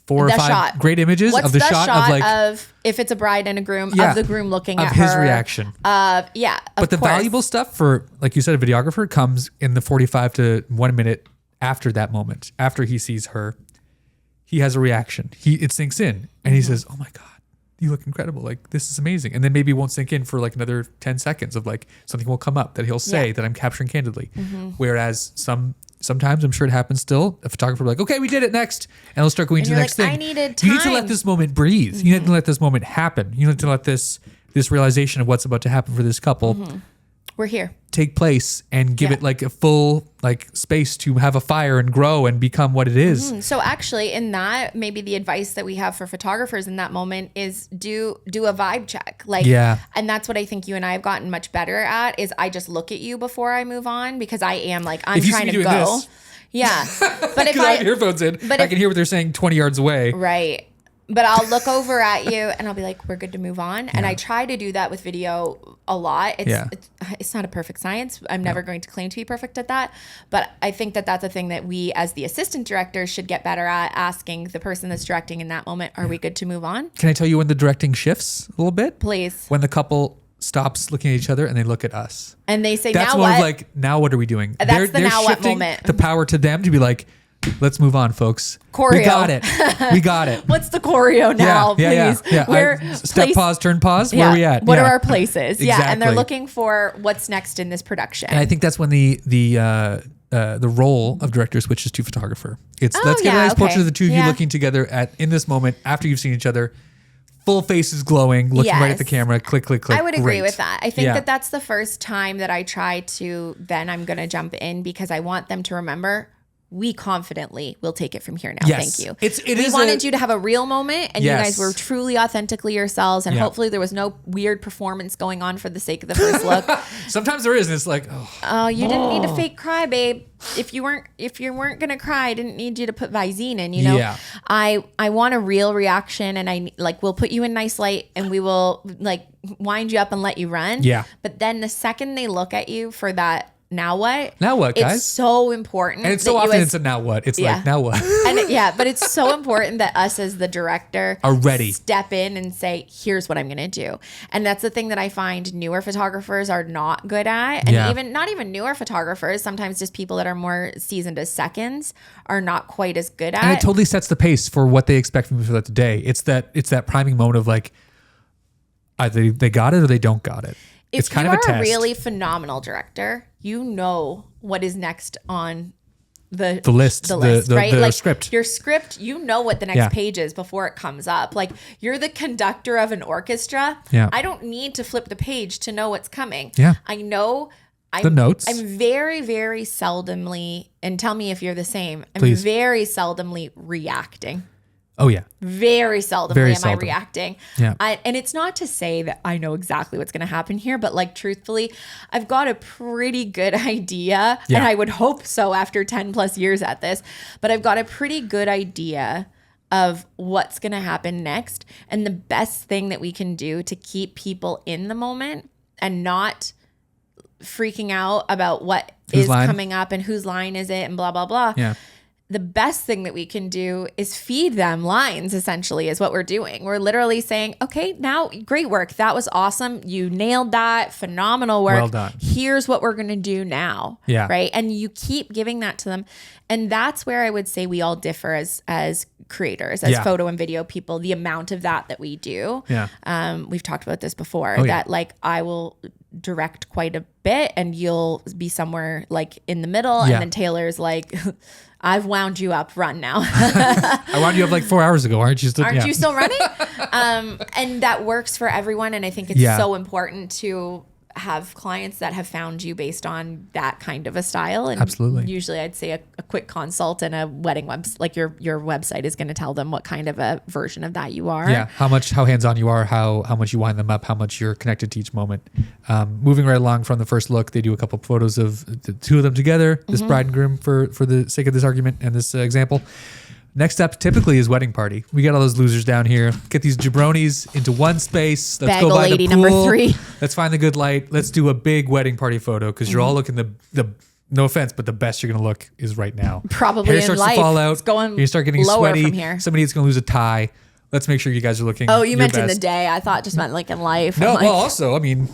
4 or 5 great images of the shot of if it's a bride and a groom, of the groom looking at her. Of his reaction. But the valuable stuff for, like you said, a videographer comes in the 45 to 1 minute after that moment. After he sees her, he has a reaction. It sinks in and he says, oh my God, you look incredible. This is amazing. And then maybe it won't sink in for another 10 seconds of something will come up that he'll say that I'm capturing candidly. Mm-hmm. Whereas some Sometimes I'm sure it happens still. A photographer will be like, okay, we did it, next. And they'll start going to the next thing. I needed time. You need to let this moment breathe. You need to let this moment happen. You need to let this realization of what's about to happen for this couple we're here, take place, and give it like a full like space to have a fire and grow and become what it is. So actually in that, maybe the advice that we have for photographers in that moment is do a vibe check. Like, and that's what I think you and I have gotten much better at is I just look at you before I move on, because I am like, I'm trying to go. Yeah. But if I have earphones in, I can hear what they're saying 20 yards away. Right. But I'll look over at you and I'll be like, we're good to move on. And I try to do that with video a lot. It's not a perfect science. I'm never going to claim to be perfect at that. But I think that that's a thing that we as the assistant directors should get better at, asking the person that's directing in that moment, are we good to move on? Can I tell you when the directing shifts a little bit? Please. When the couple stops looking at each other and they look at us. And they say, that's now more what? Of like, now what are we doing? That's the now what moment. The power to them to be like, let's move on, folks. Choreo. We got it. We got it. What's the choreo now, please? Yeah. Step, pause, turn, pause. Where are we at? What are our places? Exactly. Yeah. And they're looking for what's next in this production. And I think that's when the role of director switches to photographer. It's let's get a nice portrait of the two of you looking together in this moment after you've seen each other. Full faces glowing, looking right at the camera, click, click, click. I would agree with that. I think that that's the first time that I try to, then I'm going to jump in, because I want them to remember, we confidently will take it from here now. Yes. Thank you. We wanted you to have a real moment, and you guys were truly authentically yourselves, and hopefully there was no weird performance going on for the sake of the first look. Sometimes there is, and it's like, you didn't need a fake cry, babe. If you weren't gonna cry, I didn't need you to put Visine in, you know? Yeah. I want a real reaction, and we'll put you in nice light, and we will like wind you up and let you run. Yeah. But then the second they look at you for that, now what? Now what, guys? It's so important. And it's so often it's a now what. It's like, now what? But it's so important that us as the director are ready. Step in and say, here's what I'm going to do. And that's the thing that I find newer photographers are not good at. And even not even newer photographers, sometimes just people that are more seasoned as seconds are not quite as good at. And it totally sets the pace for what they expect from you for that day. It's that priming moment of like, either they got it or they don't got it. It's kind of a test. If you are a really phenomenal director, you know what is next on the list, right? The like script. Your script, you know what the next page is before it comes up. Like, you're the conductor of an orchestra. Yeah. I don't need to flip the page to know what's coming. Yeah. I know the notes. I'm very, very seldomly, and tell me if you're the same. I'm Please. very seldomly reacting. Oh, yeah. Very seldomly am I reacting. Yeah. And it's not to say that I know exactly what's going to happen here, but like, truthfully, I've got a pretty good idea. Yeah. And I would hope so after 10 plus years at this, but I've got a pretty good idea of what's going to happen next. And the best thing that we can do to keep people in the moment and not freaking out about what is coming up and whose line is it and blah, blah, blah. Yeah. The best thing that we can do is feed them lines, essentially, is what we're doing. We're literally saying, okay, now, great work. That was awesome. You nailed that. Phenomenal work. Well done. Here's what we're going to do now. Yeah. Right. And you keep giving that to them. And that's where I would say we all differ as creators, as photo and video people, the amount of that we do. Yeah. We've talked about this before, that like I will direct quite a bit and you'll be somewhere like in the middle. And then Taylor's like, I've wound you up, run now. I wound you up like 4 hours ago. Aren't you still? Aren't you still running? And that works for everyone. And I think it's so important to have clients that have found you based on that kind of a style. And absolutely. Usually I'd say a quick consult and a wedding website, like your website is going to tell them what kind of a version of that you are. Yeah. How hands-on you are, how much you wind them up, how much you're connected to each moment. Moving right along from the first look, they do a couple photos of the two of them together, this bride and groom for the sake of this argument and this example. Next up typically is wedding party. We got all those losers down here. Get these jabronis into one space. Let's go by the pool. Number 3. Let's find the good light. Let's do a big wedding party photo because you're all looking the no offense, but the best you're gonna look is right now. Probably hair in starts life. to fall out. It's going you start getting lower sweaty. From here. Somebody's gonna lose a tie. Let's make sure you guys are looking. Oh, you meant best. in the day. I thought just meant like in life. No, I'm well, also, I mean,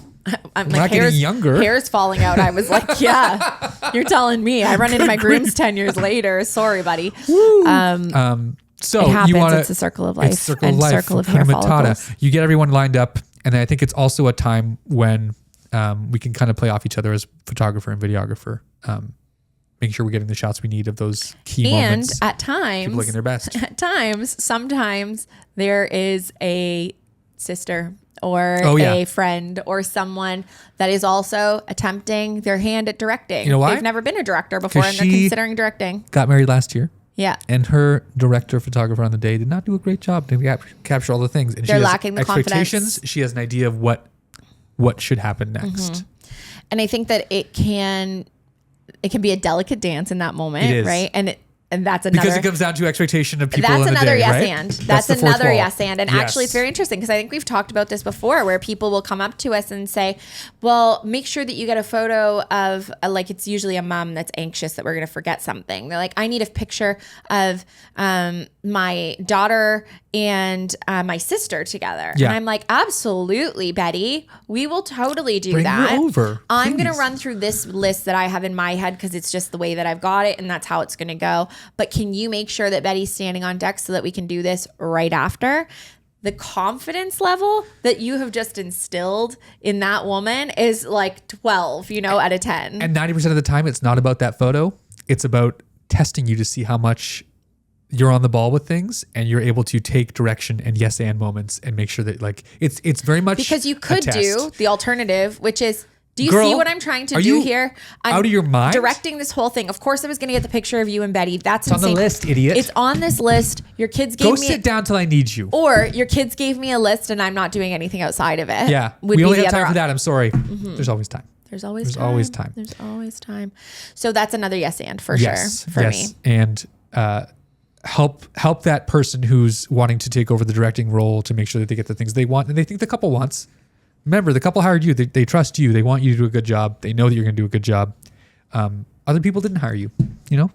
I'm not getting younger. Hair's falling out. I was like, yeah, you're telling me. I run into my grooms 10 years later. Sorry, buddy. So it happens. You want it's a circle of life. It's a circle of life. Circle of hair follicles. You get everyone lined up, and I think it's also a time when we can kind of play off each other as photographer and videographer. making sure we're getting the shots we need of those key moments. And at times, people looking their best. At times, sometimes there is a sister or a friend or someone that is also attempting their hand at directing. You know why? They've never been a director before and they're considering directing. Got married last year. Yeah. And her director photographer on the day did not do a great job to capture all the things. And they're lacking the confidence. She has an idea of what should happen next. And I think that it can be a delicate dance in that moment, right? And that's another, because it comes down to expectation of people. That's in the another day, yes right? and. That's another yes and. And yes. actually, it's very interesting because I think we've talked about this before, where people will come up to us and say, "Well, make sure that you get a photo of like it's usually a mom that's anxious that we're going to forget something." They're like, "I need a picture of my daughter and my sister together." Yeah. And I'm like, "Absolutely, Betty, we will totally do Bring that. her over, I'm going to run through this list that I have in my head because it's just the way that I've got it, and that's how it's going to go. But can you make sure that Betty's standing on deck so that we can do this right after?" The confidence level that you have just instilled in that woman is like 12, out of 10. And 90% of the time, it's not about that photo. It's about testing you to see how much you're on the ball with things and you're able to take direction and yes and moments and make sure that like it's very much because you could do the alternative, which is, do you Girl, see what I'm trying to do here? I'm out of your mind? Directing this whole thing. Of course, I was going to get the picture of you and Betty. That's on the list, idiot. It's on this list. Your kids gave Go me. sit down till I need you. Or your kids gave me a list and I'm not doing anything outside of it. Yeah, we only have time for that. I'm sorry. There's always time. There's always time. There's always time. So that's another yes and for sure for me. And help that person who's wanting to take over the directing role to make sure that they get the things they want and they think the couple wants. Remember, the couple hired you. They trust you. They want you to do a good job. They know that you're going to do a good job. Other people didn't hire you.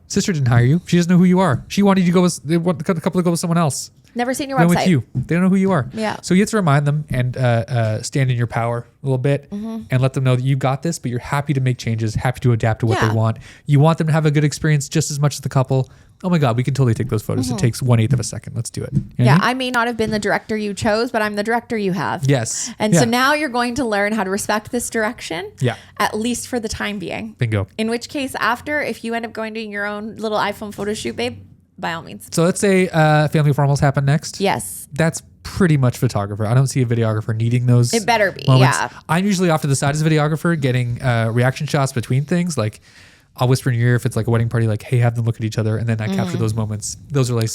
Sister didn't hire you. She doesn't know who you are. She wanted you to go with, they want the couple to go with someone else. Never seen your website. With you. They don't know who you are. Yeah. So you have to remind them and stand in your power a little bit and let them know that you got this, but you're happy to make changes, happy to adapt to what they want. You want them to have a good experience just as much as the couple. Oh my God, we can totally take those photos. It takes 1/8 of a second. Let's do it. You know what I mean? I may not have been the director you chose, but I'm the director you have. Yes. And so now you're going to learn how to respect this direction. Yeah. At least for the time being. Bingo. In which case, after, if you end up going doing your own little iPhone photo shoot, babe, by all means. So let's say family formals happen next. Yes. That's pretty much photographer. I don't see a videographer needing those. It better be. Moments. Yeah. I'm usually off to the side as a videographer getting reaction shots between things. Like I'll whisper in your ear if it's like a wedding party, like, hey, have them look at each other. And then I capture those moments. Those are like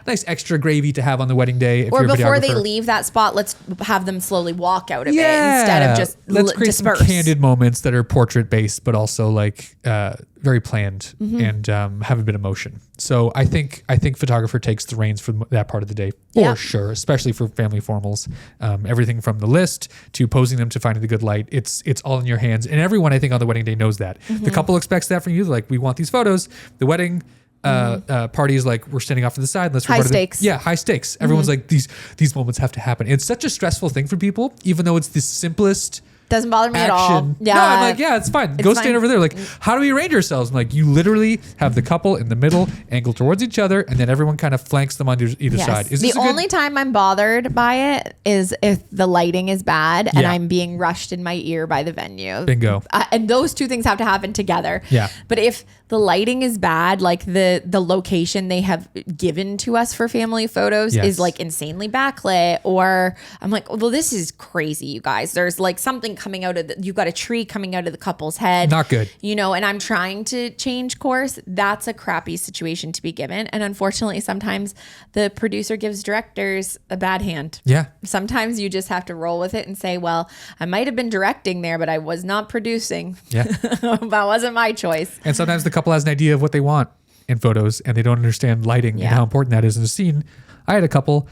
nice extra gravy to have on the wedding day. If or you're a before they videographer. leave that spot, let's have them slowly walk out of it instead of just let's create disperse. some candid moments that are portrait based, but also like very planned and have a bit of motion. So I think photographer takes the reins for that part of the day for sure, especially for family formals. Everything from the list to posing them to finding the good light, it's all in your hands. And everyone I think on the wedding day knows that. The couple expects that from you. They're like, we want these photos. The wedding party is like, we're standing off to the side. Let's high stakes. High stakes. Everyone's like, these moments have to happen. It's such a stressful thing for people, even though it's the simplest. Doesn't bother me action. at all. Yeah. No, I'm like, it's fine. Go stand over there. Like, how do we arrange ourselves? I'm like, you literally have the couple in the middle, angled towards each other, and then everyone kind of flanks them on either side. Is the only time I'm bothered by it is if the lighting is bad and I'm being rushed in my ear by the venue. Bingo. And those two things have to happen together. Yeah. But if the lighting is bad, like the location they have given to us for family photos is like insanely backlit, or I'm like, well, this is crazy, you guys. There's like something coming out of you've got a tree coming out of the couple's head. Not good. And I'm trying to change course. That's a crappy situation to be given. And unfortunately, sometimes the producer gives directors a bad hand. Yeah. Sometimes you just have to roll with it and say, well, I might have been directing there, but I was not producing. Yeah. That wasn't my choice. And sometimes the couple has an idea of what they want in photos and they don't understand lighting and how important that is in a scene. I had a couple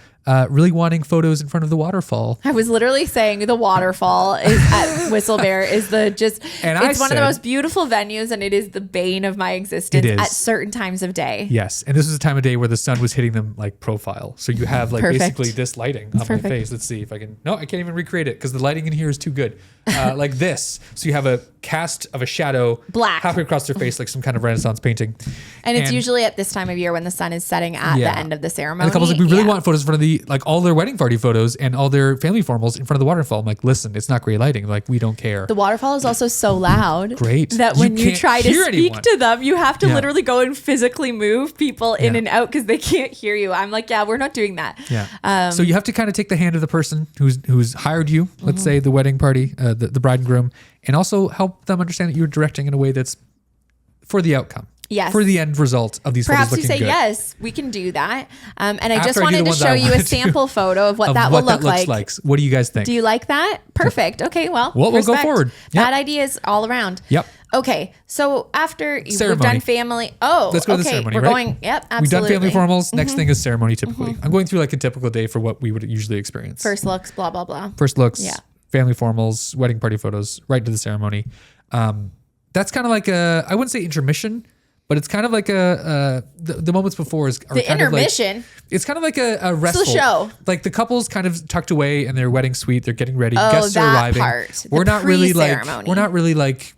really wanting photos in front of the waterfall. I was literally saying the waterfall is at Whistlebear is it's one of the most beautiful venues, and it is the bane of my existence at certain times of day. Yes. And this was a time of day where the sun was hitting them like profile. So you have like basically this lighting on my face. Let's see if I can. No, I can't even recreate it because the lighting in here is too good. Like this. So you have a cast of a shadow black halfway across their face, like some kind of Renaissance painting. And it's usually at this time of year when the sun is setting at the end of the ceremony. And the couple's like, we really want photos in front of literally like all their wedding party photos and all their family formals in front of the waterfall. I'm like, listen, it's not great lighting. Like, we don't care. The waterfall is also so loud. Great. That when you try to speak to them, you have to literally go and physically move people in and out because they can't hear you. I'm like, yeah, we're not doing that. Yeah. So you have to kind of take the hand of the person who's hired you, let's say the wedding party, the bride and groom, and also help them understand that you're directing in a way that's for the outcome. Yes. For the end result of these Perhaps photos looking you say, good. yes, we can do that. And I After just I do wanted the to ones show I you a want sample photo of what that will look like. What do you guys think? Do you like that? Perfect. Okay, well, we'll go forward. Yep. Bad ideas all around. Yep. Okay, so after we've done family. Oh, let's go to the ceremony, we're right? going, yep, absolutely. We've done family formals. Next thing is ceremony typically. I'm going through like a typical day for what we would usually experience. First looks, blah, blah, blah. First looks, family formals, wedding party photos, right to the ceremony. That's kind of like I wouldn't say intermission, but it's kind of like the moments before are the kind intermission. Of like, it's kind of like a restful. It's the show. Like the couple's kind of tucked away in their wedding suite. They're getting ready. Oh, Guests are that arriving. part. We're The not really like. pre-ceremony. We're not really like.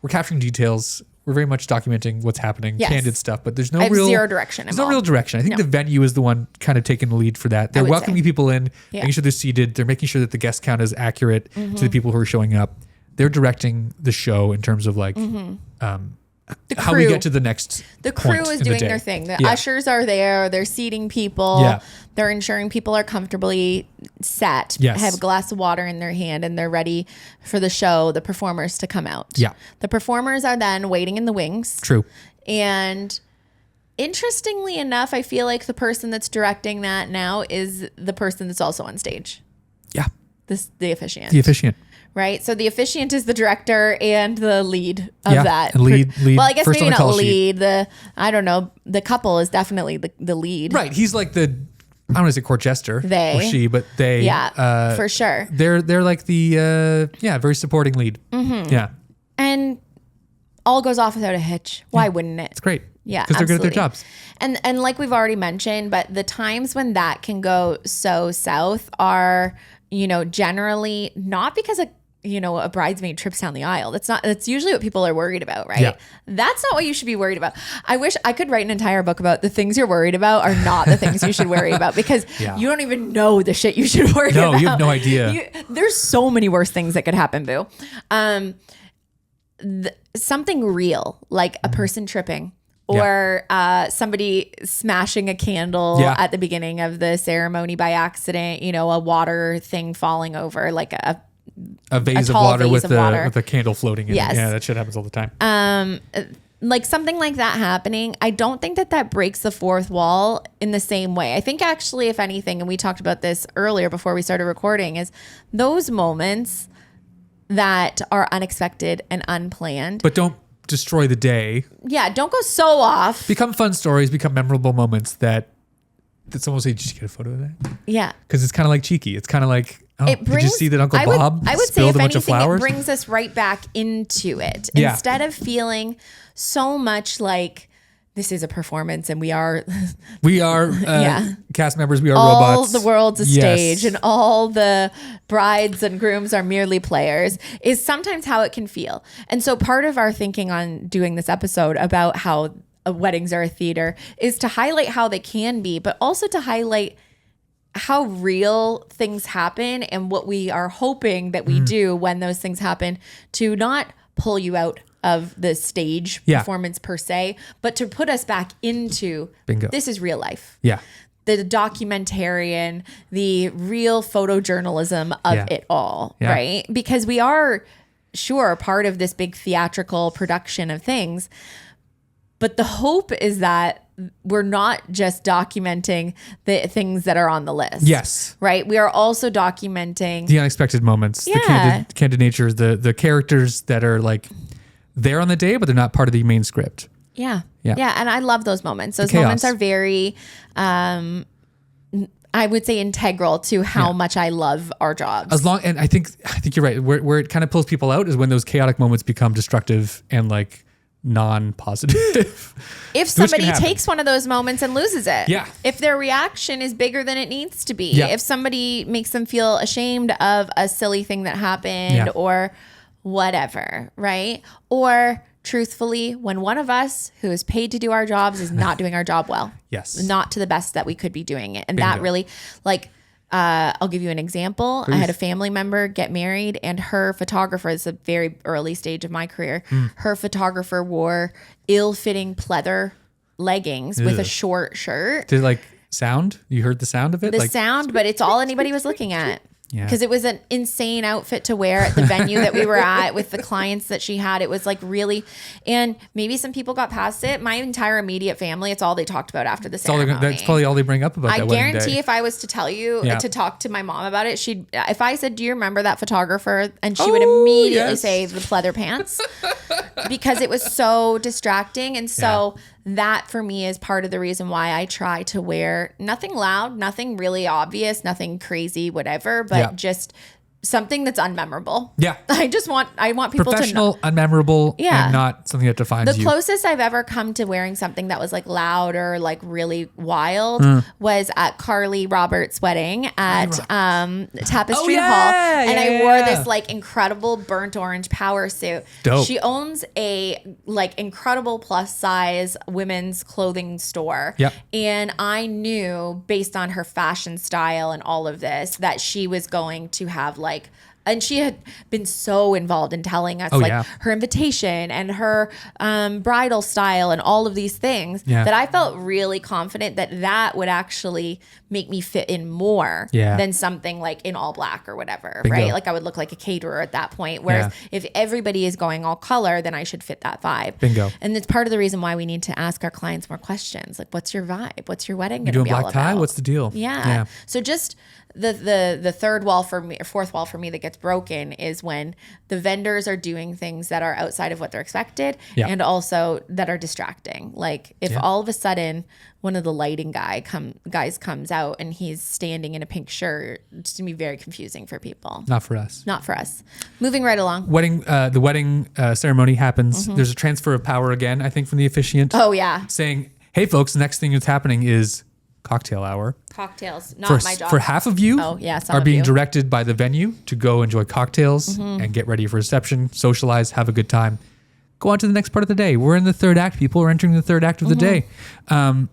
We're capturing details. We're very much documenting what's happening, Yes. candid stuff. But there's no I have real zero direction There's no involved. real direction. I think the venue is the one kind of taking the lead for that. They're would welcoming say. people in, Yeah. making sure they're seated. They're making sure that the guest count is accurate to the people who are showing up. They're directing the show in terms of like how we get to the next. The crew point is in the doing day. their thing. The Yeah. ushers are there. They're seating people. Yeah. They're ensuring people are comfortably sat, Yes. have a glass of water in their hand, and they're ready for the show, the performers to come out. Yeah. The performers are then waiting in the wings. True. And interestingly enough, I feel like the person that's directing that now is the person that's also on stage. Yeah. The officiant. The officiant. Right. So the officiant is the director and the lead of Yeah, that. and lead Well, I guess first maybe on the not call sheet. lead. I don't know. The couple is definitely the lead. Right. He's like the, I don't want to say court jester They. or she, but they. Yeah, for sure. They're like the, very supporting lead. Mm-hmm. Yeah. And all goes off without a hitch. Why wouldn't it? It's great. Yeah, Because they're good at their absolutely. jobs. And like we've already mentioned, but the times when that can go so south are, generally not because a bridesmaid trips down the aisle. That's usually what people are worried about, right? Yeah. That's not what you should be worried about. I wish I could write an entire book about the things you're worried about are not the things you should worry about because you don't even know the shit you should worry about. No, you have no idea. There's so many worse things that could happen, boo. Something real, like a person tripping or somebody smashing a candle at the beginning of the ceremony by accident, a water thing falling over, like a vase of tall water vase with of water. with a candle floating in Yes. it. Yeah, that shit happens all the time. Like something like that happening. I don't think that breaks the fourth wall in the same way. I think actually, if anything, and we talked about this earlier before we started recording, is those moments that are unexpected and unplanned. But don't destroy the day. Yeah, don't go so off. Become fun stories, become memorable moments that someone will say, did you get a photo of that? Yeah. Because it's kind of like cheeky. It's kind of like, It brings, did you see that Uncle Bob I would say, spilled if a bunch of anything, flowers? it brings us right back into it. Yeah. Instead of feeling so much like this is a performance and we are cast members, we are all robots. the world's a Yes. stage and all the brides and grooms are merely players is sometimes how it can feel. And so part of our thinking on doing this episode about how weddings are a theater is to highlight how they can be, but also to highlight how real things happen and what we are hoping that we do when those things happen to not pull you out of the stage performance per se, but to put us back into this is real life. Yeah. The documentarian, the real photojournalism of it all, right? Because we are sure part of this big theatrical production of things, but the hope is that we're not just documenting the things that are on the list. Yes. Right? We are also documenting The unexpected moments, the candid nature, the characters that are like there on the day, but they're not part of the main script. Yeah. Yeah. Yeah. And I love those moments. Those chaos. moments are very, I would say, integral to how much I love our jobs. And I think you're right. Where it kind of pulls people out is when those chaotic moments become destructive and like non-positive. If somebody takes one of those moments and loses it. Yeah. If their reaction is bigger than it needs to be. Yeah. If somebody makes them feel ashamed of a silly thing that happened or whatever, right? Or truthfully, when one of us who is paid to do our jobs is not doing our job well. Yes. Not to the best that we could be doing it. And Bingo. that really, like, I'll give you an example. Please. I had a family member get married, and her photographer, is a very early stage of my career. Her photographer wore ill-fitting pleather leggings with a short shirt. Did it like sound? You heard the sound of it? The sound, but it's all anybody was looking at. Yeah. Because it was an insane outfit to wear at the venue that we were at with the clients that she had. It was like really, and maybe some people got past it. My entire immediate family, it's all they talked about after the ceremony. That's probably all they bring up about I that wedding guarantee day. if I was to tell you, to talk to my mom about it, if I said, do you remember that photographer? And she would immediately say the pleather pants because it was so distracting. And so that for me is part of the reason why I try to wear nothing loud, nothing really obvious, nothing crazy, whatever, but just something that's unmemorable. Yeah. I want people Professional, to know. unmemorable, and not something that defines The you. closest I've ever come to wearing something that was like loud or like really wild was at Carly Roberts' wedding at Tapestry Hall. And I wore this like incredible burnt orange power suit. Dope. She owns a like incredible plus size women's clothing store. Yep. And I knew based on her fashion style and all of this that she was going to have like, and she had been so involved in telling us her invitation and her bridal style and all of these things that I felt really confident that would actually make me fit in more than something like in all black or whatever, right? Like I would look like a caterer at that point. Whereas if everybody is going all color, then I should fit that vibe. Bingo. And it's part of the reason why we need to ask our clients more questions. Like, what's your vibe? What's your wedding going You to be doing all black tie? about? What's the deal? Yeah. So just the third wall for me, or fourth wall for me that gets broken is when the vendors are doing things that are outside of what they're expected and also that are distracting. Like if all of a sudden one of the lighting guys comes out and he's standing in a pink shirt, it's gonna be very confusing for people. Not for us. Not for us. Moving right along. The wedding ceremony happens. There's a transfer of power again, I think, from the officiant. Oh yeah. Saying, hey folks, the next thing that's happening is cocktail hour. Cocktails, not my job. For half of you are being directed by the venue to go enjoy cocktails and get ready for reception, socialize, have a good time. Go on to the next part of the day. We're in the third act, people. We're entering the third act of the day. And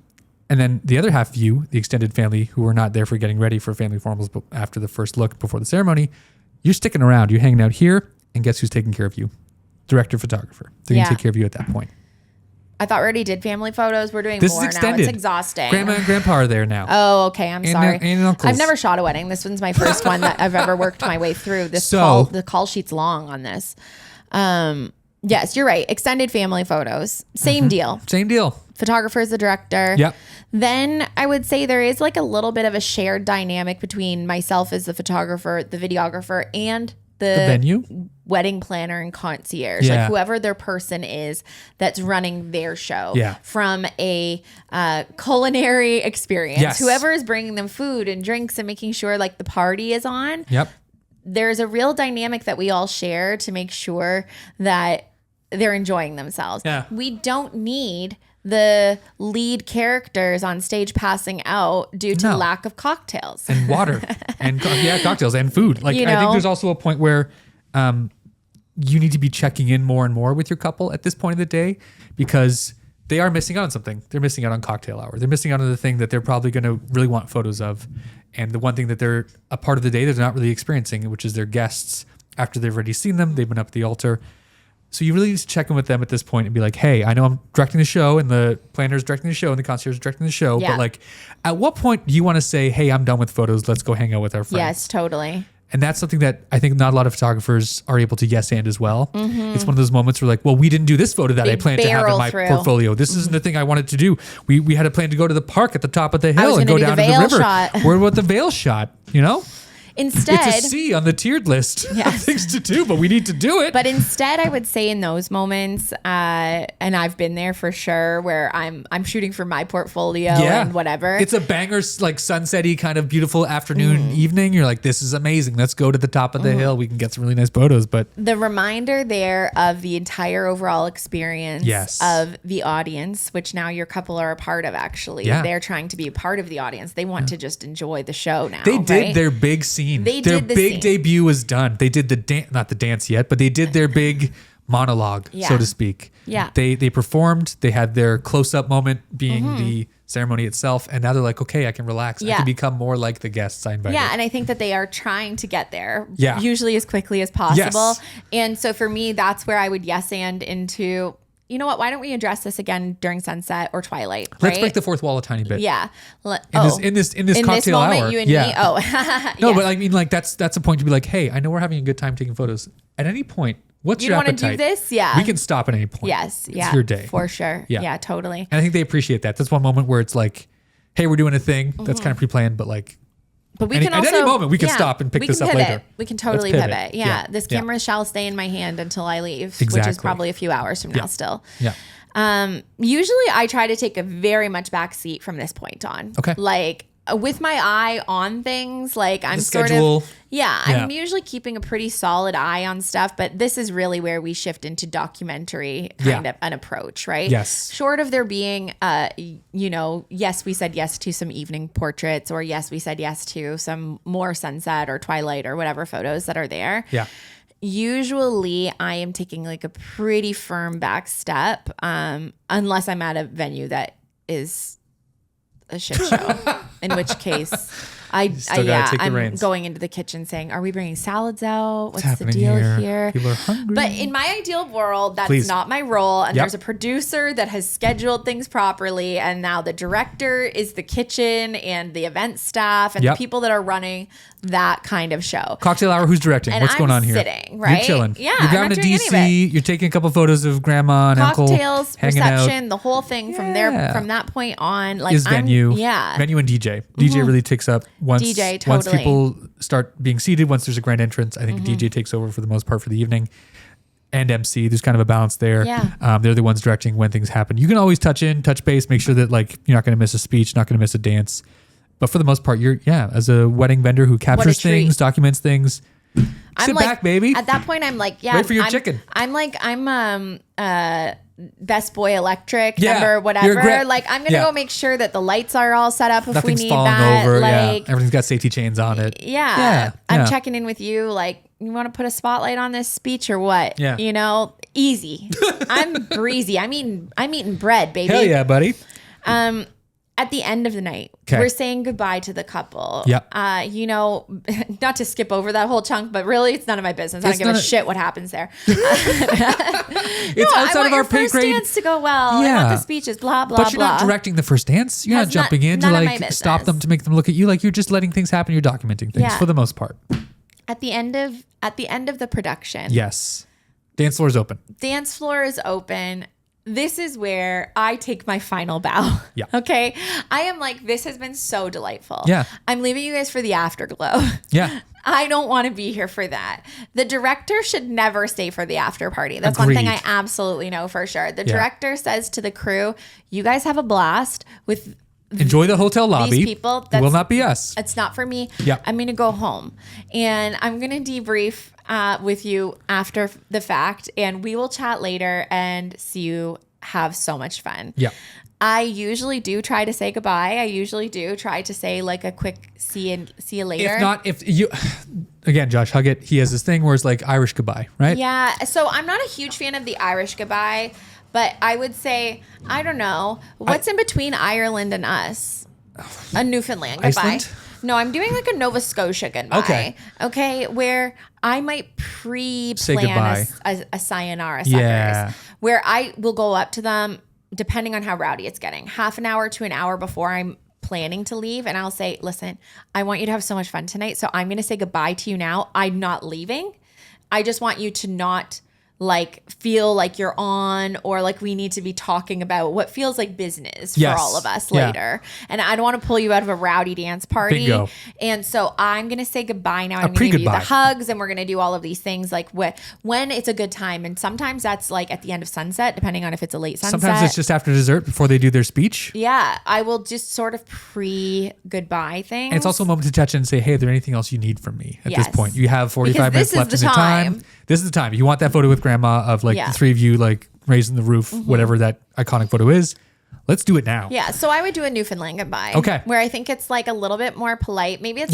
then the other half of you, the extended family who are not there for getting ready for family formals but after the first look before the ceremony, you're sticking around. You're hanging out here, and guess who's taking care of you? Director, photographer. They're going to take care of you at that point. I thought we already did family photos. We're doing This more is extended. now. It's exhausting. Grandma and grandpa are there now. Oh, okay. I'm sorry. And uncles. I've never shot a wedding. This one's my first one that I've ever worked my way through. The call sheet's long on this. Yes, you're right. Extended family photos. Same deal. Same deal. Photographer is the director. Yep. Then I would say there is like a little bit of a shared dynamic between myself as the photographer, the videographer, and the venue, wedding planner and concierge, like whoever their person is that's running their show from a culinary experience, whoever is bringing them food and drinks and making sure like the party is on. Yep. There's a real dynamic that we all share to make sure that they're enjoying themselves. Yeah. We don't need the lead characters on stage passing out due to lack of cocktails and water and cocktails and food. Like I think there's also a point where you need to be checking in more and more with your couple at this point of the day because they are missing out on something. They're missing out on cocktail hour. They're missing out on the thing that they're probably going to really want photos of. And the one thing that they're a part of the day that they're not really experiencing, which is their guests after they've already seen them, they've been up at the altar. So you really need to check in with them at this point and be like, hey, I know I'm directing the show and the planner is directing the show and the concierge is directing the show. But like, at what point do you want to say, hey, I'm done with photos. Let's go hang out with our friends. Yes, totally. And that's something that I think not a lot of photographers are able to yes and as well. It's one of those moments where like, well, we didn't do this photo that I planned to have in my portfolio. This isn't the thing I wanted to do. We had a plan to go to the park at the top of the hill and go down to the river. Where about the veil shot, you know? Instead, it's a C on the tiered list of things to do, but we need to do it. But instead, I would say in those moments, and I've been there for sure, where I'm shooting for my portfolio and whatever. It's a banger, like sunset-y kind of beautiful afternoon, evening. You're like, this is amazing. Let's go to the top of the hill. We can get some really nice photos. But the reminder there of the entire overall experience of the audience, which now your couple are a part of, actually. They're trying to be a part of the audience. They want to just enjoy the show now. They did their big scene. They their did the big scene. debut was done. They did the dance, not the dance yet, but they did their big monologue, so to speak. Yeah. They performed, they had their close-up moment being the ceremony itself, and now they're like, okay, I can relax. I can become more like the guests I invited. Yeah, and I think that they are trying to get there usually as quickly as possible. Yes. And so for me, that's where I would yes and into, you know what, why don't we address this again during sunset or twilight? Let's break the fourth wall a tiny bit. Yeah. In this cocktail moment, hour. You and me? Oh. No, but I mean, like, that's a point to be like, hey, I know we're having a good time taking photos. At any point, what's your appetite? You want to do this? Yeah. We can stop at any point. Yes. It's your day. For sure. Yeah, totally. And I think they appreciate that. That's one moment where it's like, hey, we're doing a thing that's kind of pre-planned, but like, we can also, at any moment we can stop and pick this up later. We can totally pivot. Yeah. This camera shall stay in my hand until I leave, which is probably a few hours from now still. Yeah. Usually I try to take a very much back seat from this point on. Okay. Like with my eye on things, like I'm I'm usually keeping a pretty solid eye on stuff, but this is really where we shift into documentary kind of an approach, right? Yes. Short of there being, yes, we said yes to some evening portraits, or yes, we said yes to some more sunset or twilight or whatever photos that are there. Yeah. Usually I am taking like a pretty firm back step, unless I'm at a venue that is a shit show, in which case I'm going into the kitchen saying, are we bringing salads out? What's the deal here? People are hungry. But in my ideal world, that's not my role. And there's a producer that has scheduled things properly. And now the director is the kitchen and the event staff and the people that are running that kind of show. Cocktail hour, who's directing? And What's going on here? Sitting, right? You're chilling. Yeah. You're down to DC. You're taking a couple photos of grandma and uncle. Cocktails, hanging reception, out. the whole thing from that point on. Like is venue. Venue and DJ. DJ really takes up once people start being seated, once there's a grand entrance, I think DJ takes over for the most part for the evening. And MC, there's kind of a balance there. Yeah. They're the ones directing when things happen. You can always touch base, make sure that like you're not going to miss a speech, not going to miss a dance. But for the most part, you're as a wedding vendor who captures things, documents things. Sit back, baby. At that point, I'm like, wait for your chicken. I'm Best Boy Electric number whatever. Like I'm gonna go make sure that the lights are all set up if Nothing's we need falling that. over. Like everything's got safety chains on it. I'm checking in with you. Like, you want to put a spotlight on this speech or what? Yeah. Easy. I'm breezy. I'm eating bread, baby. Hell yeah, buddy. At the end of the night, we're saying goodbye to the couple. Yep. Not to skip over that whole chunk, but really, it's none of my business. I don't give a shit what happens there. It's outside of our pay grade. First dance to go well. I want the speeches, blah, blah, blah. But you're not directing the first dance. You're not jumping in to like stop them to make them look at you. Like you're just letting things happen. You're documenting things for the most part. At the end of the production. Yes. Dance floor is open. Dance floor is open. This is where I take my final bow. Yeah. Okay. I am like, this has been so delightful. Yeah. I'm leaving you guys for the afterglow. Yeah. I don't want to be here for that. The director should never stay for the after party. That's Agreed. one thing I absolutely know for sure. The director says to the crew, you guys have a blast with enjoy the hotel lobby. These people. It will not be us. It's not for me. Yeah. I'm going to go home and I'm going to debrief with you after the fact, and we will chat later and see you have so much fun. Yeah. I usually do try to say goodbye. I usually do try to say like a quick see you later. If you again, Josh Huggett, he has this thing where it's like Irish goodbye, right? Yeah. So I'm not a huge fan of the Irish goodbye, but I would say, I don't know, what's in between Ireland and us? A Newfoundland goodbye. Iceland? No, I'm doing like a Nova Scotia goodbye. Okay, where I might pre-plan a sayonara suckers, where I will go up to them, depending on how rowdy it's getting, half an hour to an hour before I'm planning to leave, and I'll say, listen, I want you to have so much fun tonight, so I'm going to say goodbye to you now. I'm not leaving. I just want you to not like feel like you're on, or like we need to be talking about what feels like business for all of us later. And I don't want to pull you out of a rowdy dance party. Bingo. And so I'm going to say goodbye now. I'm going to give you the hugs, and we're going to do all of these things like when it's a good time. And sometimes that's like at the end of sunset, depending on if it's a late sunset. Sometimes it's just after dessert before they do their speech. Yeah. I will just sort of pre-goodbye things. And it's also a moment to touch in and say, hey, is there anything else you need from me at this point? You have 45 minutes left in the time. This is the time. You want that photo with grandma of like the three of you like raising the roof, whatever that iconic photo is. Let's do it now. Yeah. So I would do a Newfoundland goodbye. Okay. Where I think it's like a little bit more polite. Maybe it's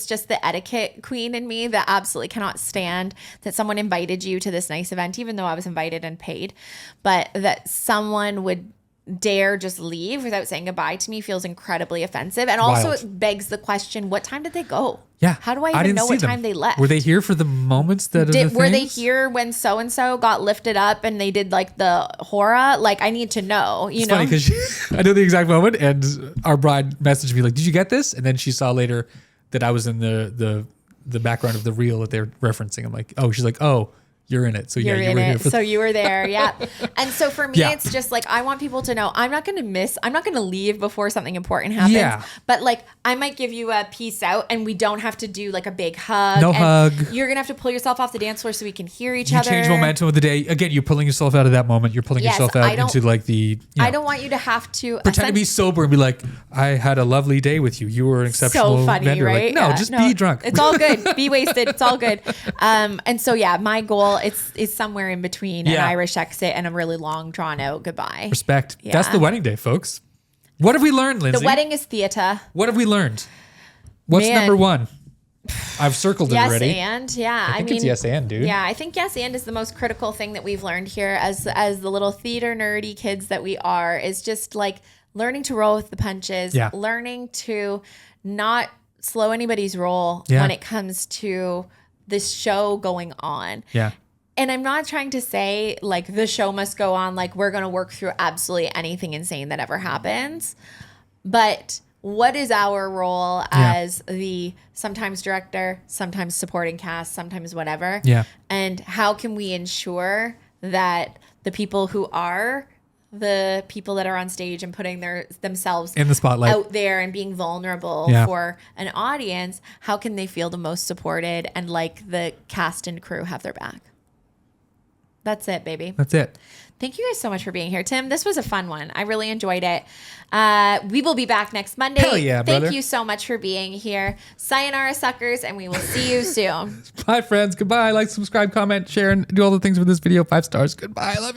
just the etiquette queen in me that absolutely cannot stand that someone invited you to this nice event, even though I was invited and paid, but that someone would dare just leave without saying goodbye to me feels incredibly offensive. And also it begs the question, what time did they go? Yeah. How do I even know what time they left? Were they here for the moments that were they here when so-and-so got lifted up and they did like the hora? Like I need to know, you know? Funny because I know the exact moment and our bride messaged me like, did you get this? And then she saw later that I was in the background of the reel that they're referencing. I'm like, oh, she's like, oh, you're in it. So you're yeah, in it. So you were there. Yeah. And so for me, Yeah. it's just like, I want people to know I'm not going to leave before something important happens, Yeah. but like I might give you a peace out and we don't have to do like a big hug. No and hug. You're going to have to pull yourself off the dance floor so we can hear each You other. change momentum of the day. Again, you're pulling yourself out of that moment. You're pulling yourself out into like the, I don't want you to have to pretend to be sober and be like, I had a lovely day with you. You were an exceptional so funny, vendor. right? Like, no, just be drunk. It's all good. Be wasted. It's all good. And so, yeah, my goal is somewhere in between an Irish exit and a really long drawn out goodbye. Respect. Yeah. That's the wedding day, folks. What have we learned, Lindsay? The wedding is theater. What have we learned? What's number one? I've circled it already. Yes, and yeah. I think it's yes and, dude. Yeah, I think yes and is the most critical thing that we've learned here as the little theater nerdy kids that we are, is just like learning to roll with the punches, learning to not slow anybody's roll when it comes to this show going on. Yeah. And I'm not trying to say like the show must go on, like we're going to work through absolutely anything insane that ever happens. But what is our role as the sometimes director, sometimes supporting cast, sometimes whatever? Yeah. And how can we ensure that the people who are the people that are on stage and putting themselves in the spotlight out there and being vulnerable for an audience, how can they feel the most supported and like the cast and crew have their back? That's it, baby. That's it. Thank you guys so much for being here, Tim. This was a fun one. I really enjoyed it. We will be back next Monday. Hell yeah, brother. Thank you so much for being here. Sayonara, suckers, and we will see you soon. Bye, friends. Goodbye. Like, subscribe, comment, share, and do all the things with this video. 5 stars. Goodbye. I love you.